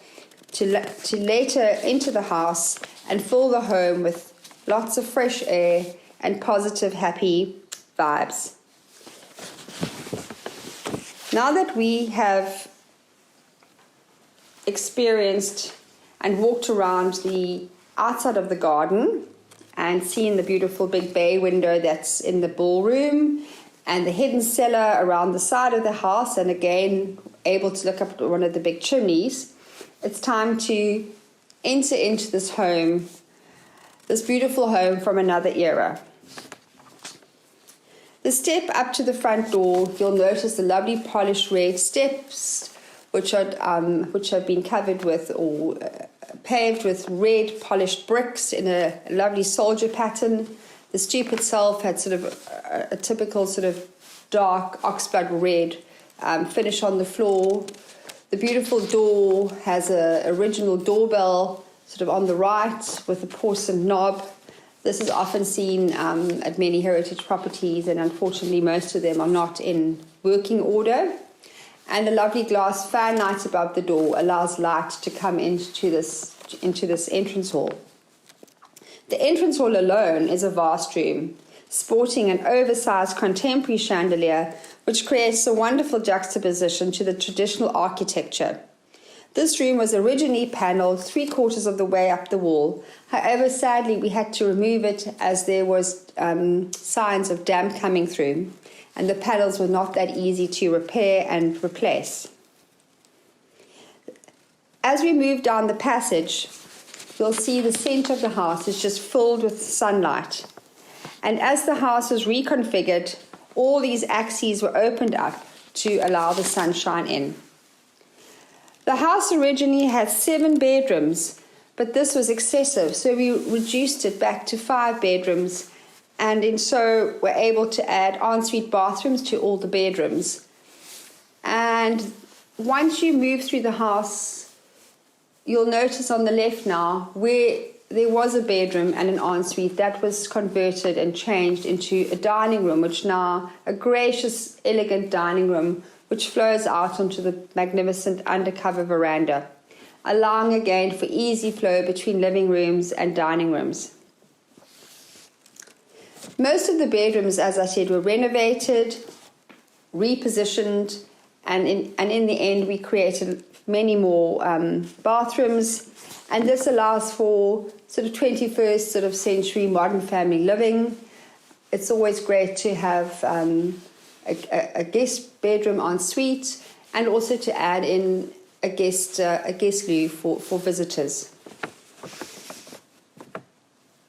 to later into the house and fill the home with lots of fresh air and positive, happy vibes. Now that we have experienced and walked around the outside of the garden and seen the beautiful big bay window that's in the ballroom, and the hidden cellar around the side of the house, and again able to look up at one of the big chimneys, it's time to enter into this home, this beautiful home from another era. The step up to the front door, you'll notice the lovely polished red steps, which had been covered with or paved with red polished bricks in a lovely soldier pattern. The stoop itself had sort of a typical sort of dark oxblood red finish on the floor. The beautiful door has an original doorbell sort of on the right with a porcelain knob. This is often seen at many heritage properties, and unfortunately most of them are not in working order. And a lovely glass fan light above the door allows light to come into this entrance hall. The entrance hall alone is a vast room, sporting an oversized contemporary chandelier, which creates a wonderful juxtaposition to the traditional architecture. This room was originally panelled 3/4 of the way up the wall. However, sadly, we had to remove it as there was signs of damp coming through, and the panels were not that easy to repair and replace. As we move down the passage, you'll see the centre of the house is just filled with sunlight. And as the house was reconfigured, all these axes were opened up to allow the sunshine in. The house originally had 7 bedrooms, but this was excessive, so we reduced it back to 5 bedrooms, and in so were able to add ensuite bathrooms to all the bedrooms. And once you move through the house, you'll notice on the left now where there was a bedroom and an ensuite that was converted and changed into a dining room, which now a gracious, elegant dining room which flows out onto the magnificent undercover veranda, allowing again for easy flow between living rooms and dining rooms. Most of the bedrooms, as I said, were renovated, repositioned, and in the end we created many more bathrooms, and this allows for sort of 21st sort of century modern family living. It's always great to have a guest bedroom en suite, and also to add in a guest loo for visitors.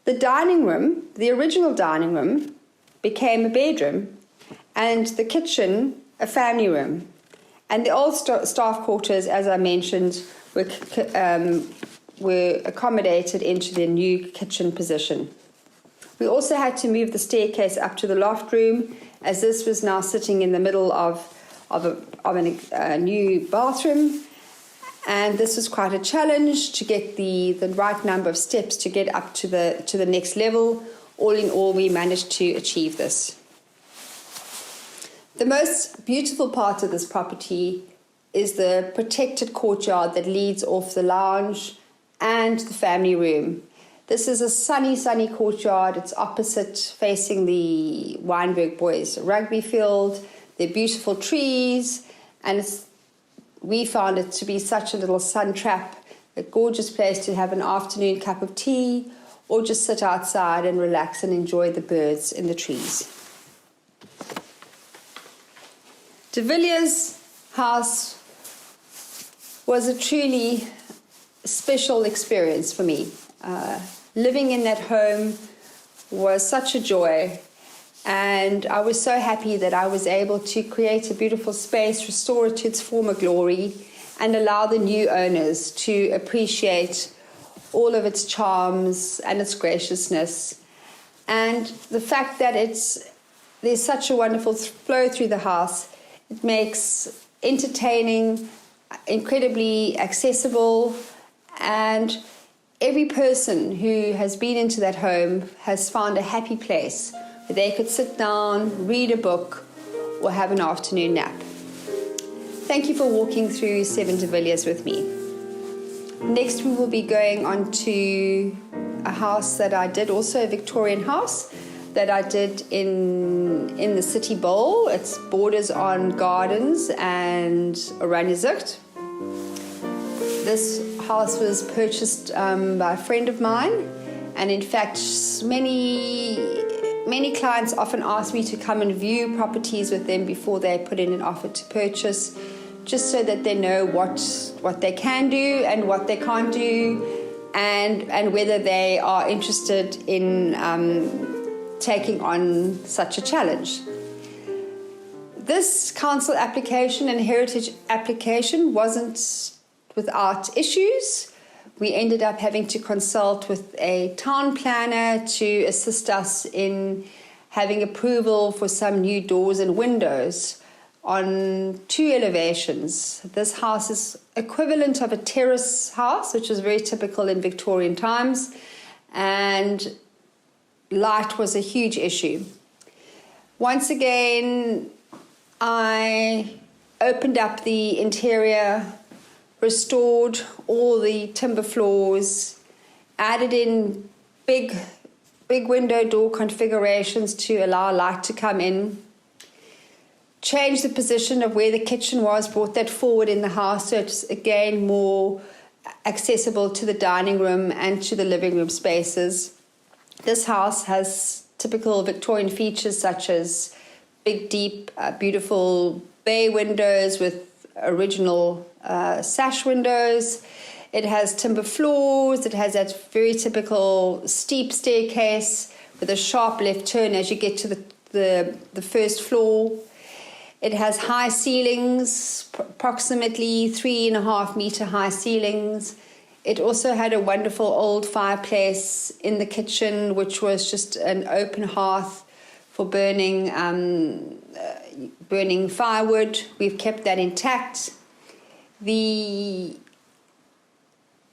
The dining room, the original dining room, became a bedroom, and the kitchen a family room. And the old staff quarters, as I mentioned, were accommodated into their new kitchen position. We also had to move the staircase up to the loft room, as this was now sitting in the middle of a new bathroom. And this was quite a challenge to get the right number of steps to get up to the next level. All in all, we managed to achieve this. The most beautiful part of this property is the protected courtyard that leads off the lounge and the family room. This is a sunny courtyard. It's opposite, facing the Wynberg boys rugby field. They're beautiful trees, and we found it to be such a little sun trap, a gorgeous place to have an afternoon cup of tea or just sit outside and relax and enjoy the birds in the trees. De Villiers house was a truly special experience for me. Living in that home was such a joy, and I was so happy that I was able to create a beautiful space, restore it to its former glory, and allow the new owners to appreciate all of its charms and its graciousness. And the fact that there's such a wonderful flow through the house, it makes entertaining incredibly accessible, and every person who has been into that home has found a happy place where they could sit down, read a book, or have an afternoon nap. Thank you for walking through 7 de Villiers with me. Next, we will be going on to a house that I did, also a Victorian house, that I did in the City Bowl. It borders on Gardens and Oranjezicht. This house was purchased by a friend of mine, and in fact many clients often ask me to come and view properties with them before they put in an offer to purchase, just so that they know what they can do and what they can't do, and whether they are interested in taking on such a challenge. This council application and heritage application wasn't without issues. We ended up having to consult with a town planner to assist us in having approval for some new doors and windows on 2 elevations. This house is equivalent of a terrace house, which is very typical in Victorian times, and light was a huge issue. Once again, I opened up the interior, restored all the timber floors, added in big window door configurations to allow light to come in, changed the position of where the kitchen was, brought that forward in the house so it's again more accessible to the dining room and to the living room spaces. This house has typical Victorian features such as big, deep, beautiful bay windows with original sash windows. It has timber floors. It has that very typical steep staircase with a sharp left turn as you get to the first floor. It has high ceilings, approximately 3.5 meter high ceilings. It also had a wonderful old fireplace in the kitchen, which was just an open hearth for burning firewood. We've kept that intact. The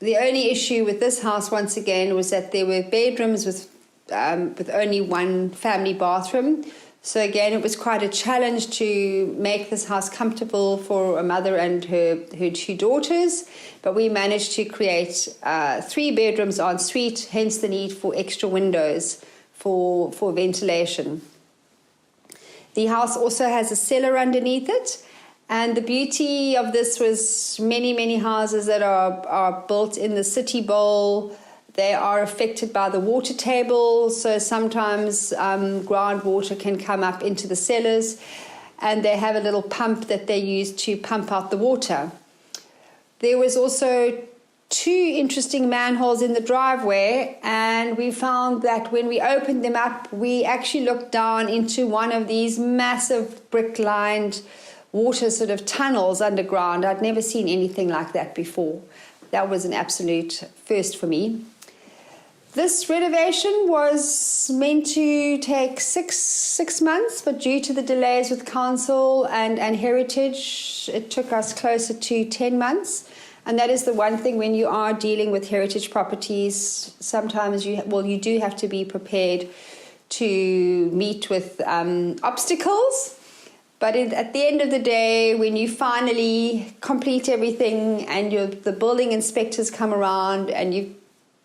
only issue with this house, once again, was that there were bedrooms with only one family bathroom. So again, it was quite a challenge to make this house comfortable for a mother and her 2 daughters. But we managed to create 3 bedrooms en suite, hence the need for extra windows for ventilation. The house also has a cellar underneath it. And the beauty of this was many houses that are built in the city bowl, they are affected by the water table, so sometimes groundwater can come up into the cellars, and they have a little pump that they use to pump out the water. There was also 2 interesting manholes in the driveway, and we found that when we opened them up, we actually looked down into one of these massive brick-lined water sort of tunnels underground. I'd never seen anything like that before. That was an absolute first for me. This renovation was meant to take six months, but due to the delays with council and heritage, it took us closer to 10 months. And that is the one thing when you are dealing with heritage properties, sometimes you do have to be prepared to meet with obstacles. But at the end of the day, when you finally complete everything and the building inspectors come around and you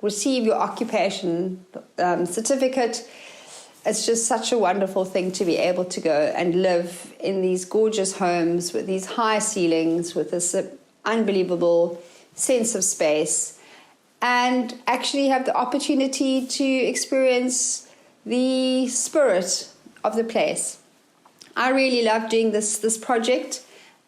receive your occupation certificate, it's just such a wonderful thing to be able to go and live in these gorgeous homes with these high ceilings, with this unbelievable sense of space, and actually have the opportunity to experience the spirit of the place. I really love doing this project,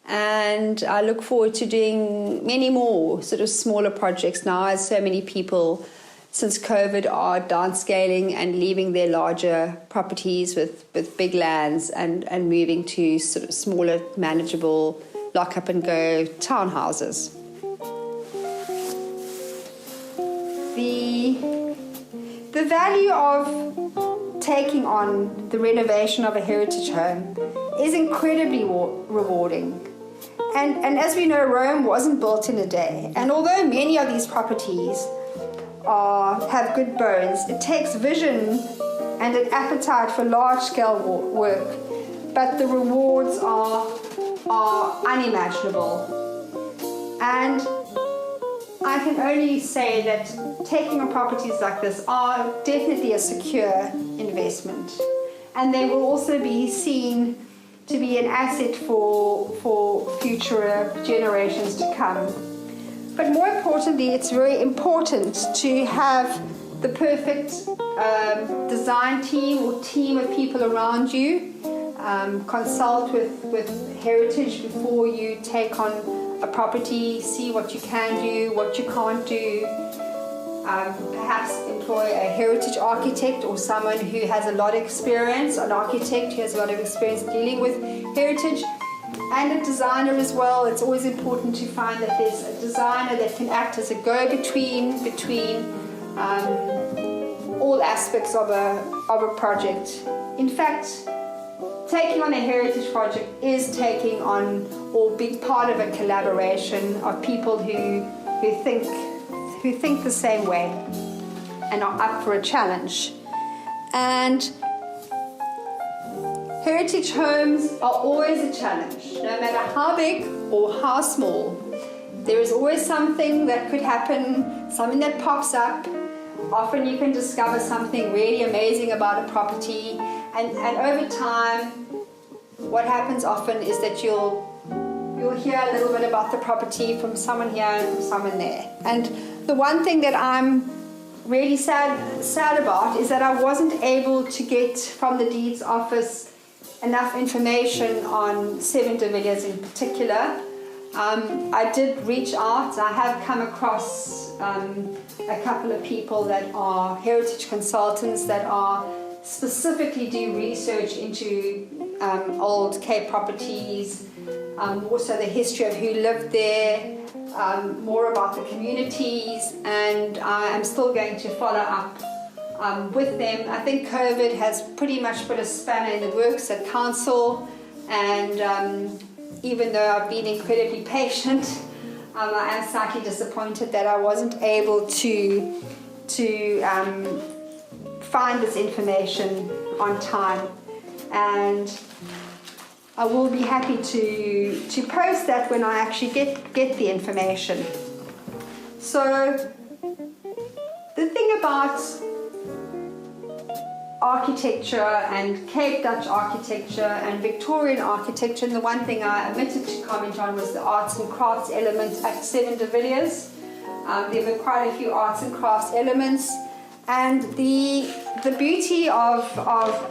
and I look forward to doing many more sort of smaller projects now, as so many people since COVID are downscaling and leaving their larger properties with big lands and moving to sort of smaller, manageable, lock up and go townhouses. The value of taking on the renovation of a heritage home is incredibly rewarding. And as we know, Rome wasn't built in a day. And although many of these properties have good bones, it takes vision and an appetite for large-scale work. But the rewards are unimaginable. And I can only say that taking on properties like this are definitely a secure investment. And they will also be seen to be an asset for future generations to come. But more importantly, it's very important to have the perfect design team or team of people around you. Consult with Heritage before you take on a property, see what you can do, what you can't do. Perhaps employ a heritage architect or someone who has a lot of experience, an architect who has a lot of experience dealing with heritage, and a designer as well. It's always important to find that there's a designer that can act as a go-between between all aspects of a project. in fact, taking on a heritage project is taking on or being part of a collaboration of people who think the same way and are up for a challenge. And heritage homes are always a challenge, no matter how big or how small. There is always something that could happen, something that pops up. Often you can discover something really amazing about a property, and over time, what happens often is that you'll hear a little bit about the property from someone here and from someone there. And the one thing that I'm really sad about is that I wasn't able to get from the deeds office enough information on 7 de Villiers in particular. I did reach out. I have come across a couple of people that are heritage consultants that are specifically do research into old Cape properties, also the history of who lived there, more about the communities, and I am still going to follow up with them. I think COVID has pretty much put a spanner in the works at council, and even though I've been incredibly patient, I am slightly disappointed that I wasn't able to find this information on time, and I will be happy to post that when I actually get the information. So the thing about architecture and Cape Dutch architecture and Victorian architecture, and the one thing I omitted to comment on was the arts and crafts elements at 7 de Villiers. There were quite a few arts and crafts elements, and the beauty of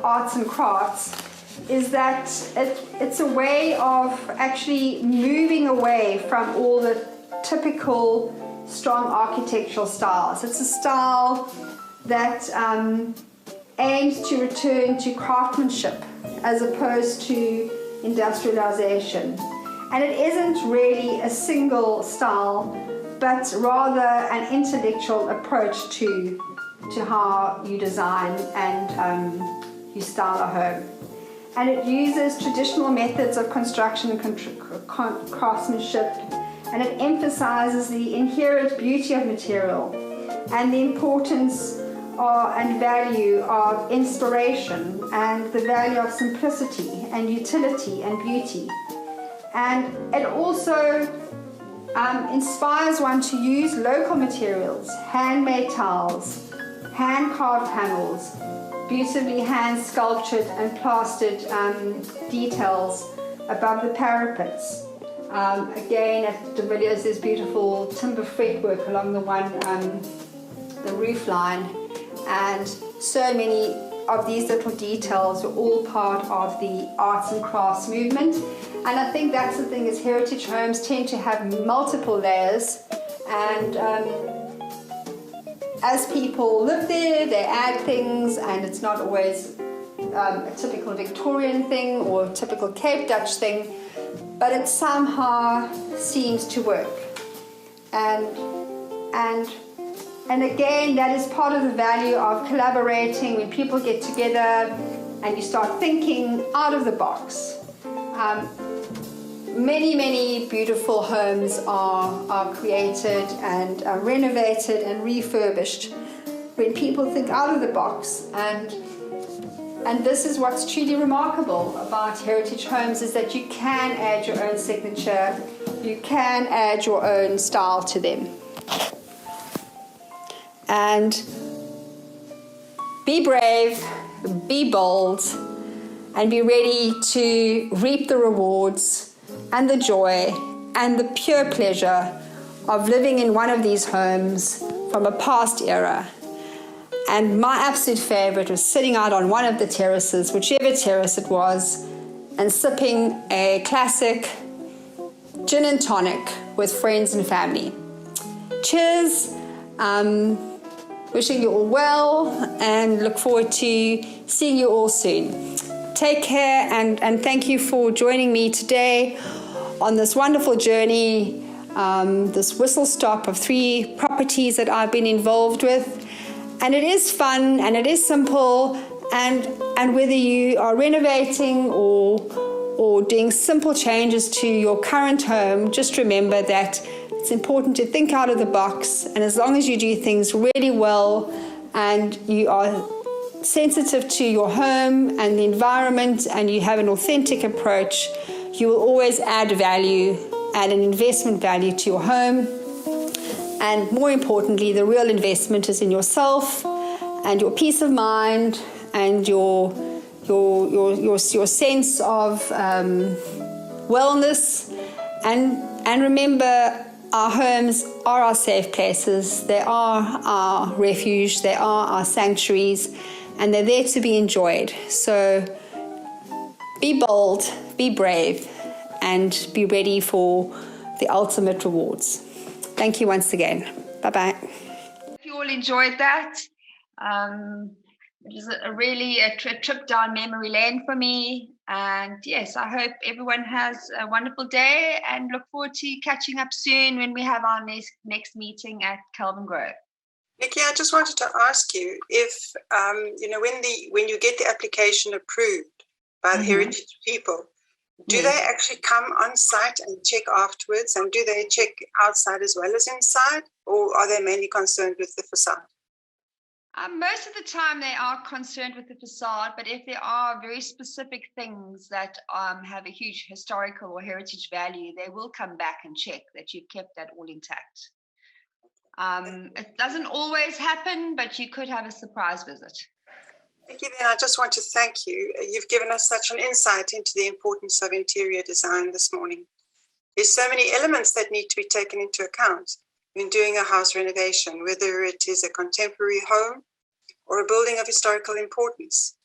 arts and crafts is that it's a way of actually moving away from all the typical strong architectural styles. It's a style that aims to return to craftsmanship as opposed to industrialization. And it isn't really a single style, but rather an intellectual approach to how you design and you style a home. And it uses traditional methods of construction and craftsmanship, and it emphasizes the inherent beauty of material and the importance and value of inspiration and the value of simplicity and utility and beauty. And it also inspires one to use local materials, handmade tiles, hand-carved panels, beautifully hand-sculptured and plastered details above the parapets. Again, at de Villiers, there's beautiful timber fretwork along the roof line, and so many of these little details are all part of the arts and crafts movement. And I think that's the thing, is heritage homes tend to have multiple layers, and as people live there, they add things, and it's not always a typical Victorian thing or a typical Cape Dutch thing, but it somehow seems to work. And again, that is part of the value of collaborating, when people get together and you start thinking out of the box. Many beautiful homes are created and renovated and refurbished when people think out of the box. And this is what's truly remarkable about heritage homes, is that you can add your own signature, you can add your own style to them. And be brave, be bold, and be ready to reap the rewards and the joy and the pure pleasure of living in one of these homes from a past era. And my absolute favorite was sitting out on one of the terraces, whichever terrace it was, and sipping a classic gin and tonic with friends and family. Cheers. Wishing you all well, and look forward to seeing you all soon. Take care, and thank you for joining me today on this wonderful journey, this whistle stop of 3 properties that I've been involved with. And it is fun, and it is simple, And whether you are renovating or doing simple changes to your current home, just remember that it's important to think out of the box. And as long as you do things really well and you are sensitive to your home and the environment and you have an authentic approach, you will always add value, add an investment value to your home. And more importantly, the real investment is in yourself and your peace of mind and your sense of wellness. And remember, our homes are our safe places. They are our refuge. They are our sanctuaries, and they're there to be enjoyed. So be bold, be brave, and be ready for the ultimate rewards. Thank you once again. Bye-bye. Hope you all enjoyed that. It was a trip down memory lane for me. And yes, I hope everyone has a wonderful day and look forward to catching up soon when we have our next meeting at Kelvin Grove. Nicky, I just wanted to ask you if, when you get the application approved by the heritage people, do they actually come on site and check afterwards? And do they check outside as well as inside? Or are they mainly concerned with the facade? Most of the time they are concerned with the facade, but if there are very specific things that have a huge historical or heritage value, they will come back and check that you've kept that all intact. It doesn't always happen, but you could have a surprise visit. Thank you. Then I just want to thank you. You've given us such an insight into the importance of interior design this morning. There's so many elements that need to be taken into account when doing a house renovation, whether it is a contemporary home or a building of historical importance.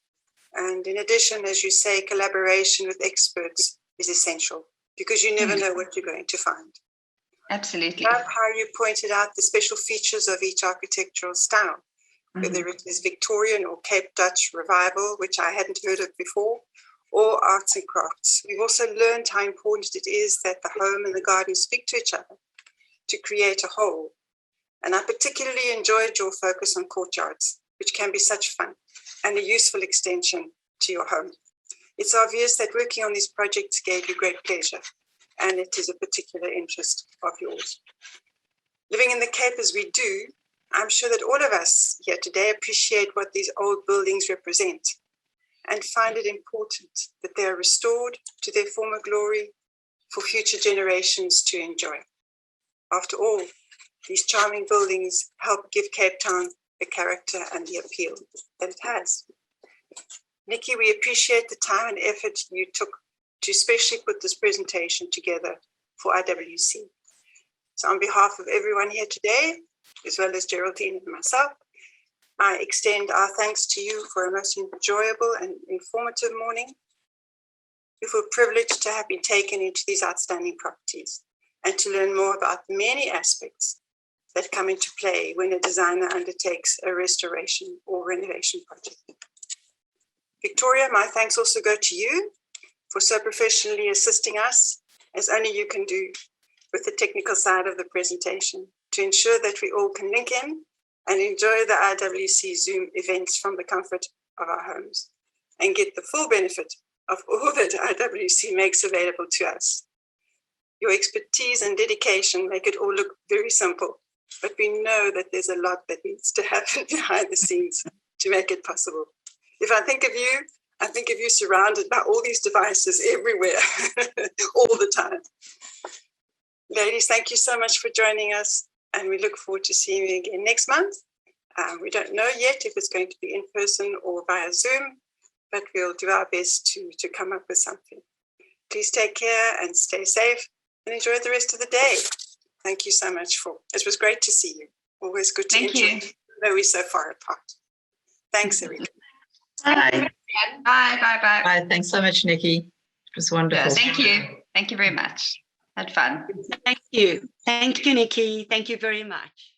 And in addition, as you say, collaboration with experts is essential because you never know what you're going to find. Absolutely. I love how you pointed out the special features of each architectural style, whether it is Victorian or Cape Dutch revival, which I hadn't heard of before, or arts and crafts. We've also learned how important it is that the home and the garden speak to each other to create a whole. And I particularly enjoyed your focus on courtyards, which can be such fun and a useful extension to your home. It's obvious that working on these projects gave you great pleasure, and it is a particular interest of yours. Living in the Cape as we do, I'm sure that all of us here today appreciate what these old buildings represent and find it important that they are restored to their former glory for future generations to enjoy. After all, these charming buildings help give Cape Town the character and the appeal that it has. Nicky, we appreciate the time and effort you took to especially put this presentation together for IWC. So on behalf of everyone here today, as well as Geraldine and myself, I extend our thanks to you for a most enjoyable and informative morning. We feel privileged to have been taken into these outstanding properties and to learn more about the many aspects that come into play when a designer undertakes a restoration or renovation project. Victoria, my thanks also go to you for so professionally assisting us, as only you can do, with the technical side of the presentation to ensure that we all can link in and enjoy the IWC Zoom events from the comfort of our homes and get the full benefit of all that IWC makes available to us. Your expertise and dedication make it all look very simple, but we know that there's a lot that needs to happen behind the scenes to make it possible. If I think of you surrounded by all these devices everywhere, all the time. Ladies, thank you so much for joining us, and we look forward to seeing you again next month. We don't know yet if it's going to be in person or via Zoom, but we'll do our best to come up with something. Please take care and stay safe and enjoy the rest of the day. Thank you so much it was great to see you. Always good to interact, though we're so far apart. Thanks, everyone. Bye. Bye. Bye. Thanks so much, Nicky. It was wonderful. Yeah, thank you. Thank you very much. Had fun. Thank you. Thank you, Nicky. Thank you very much.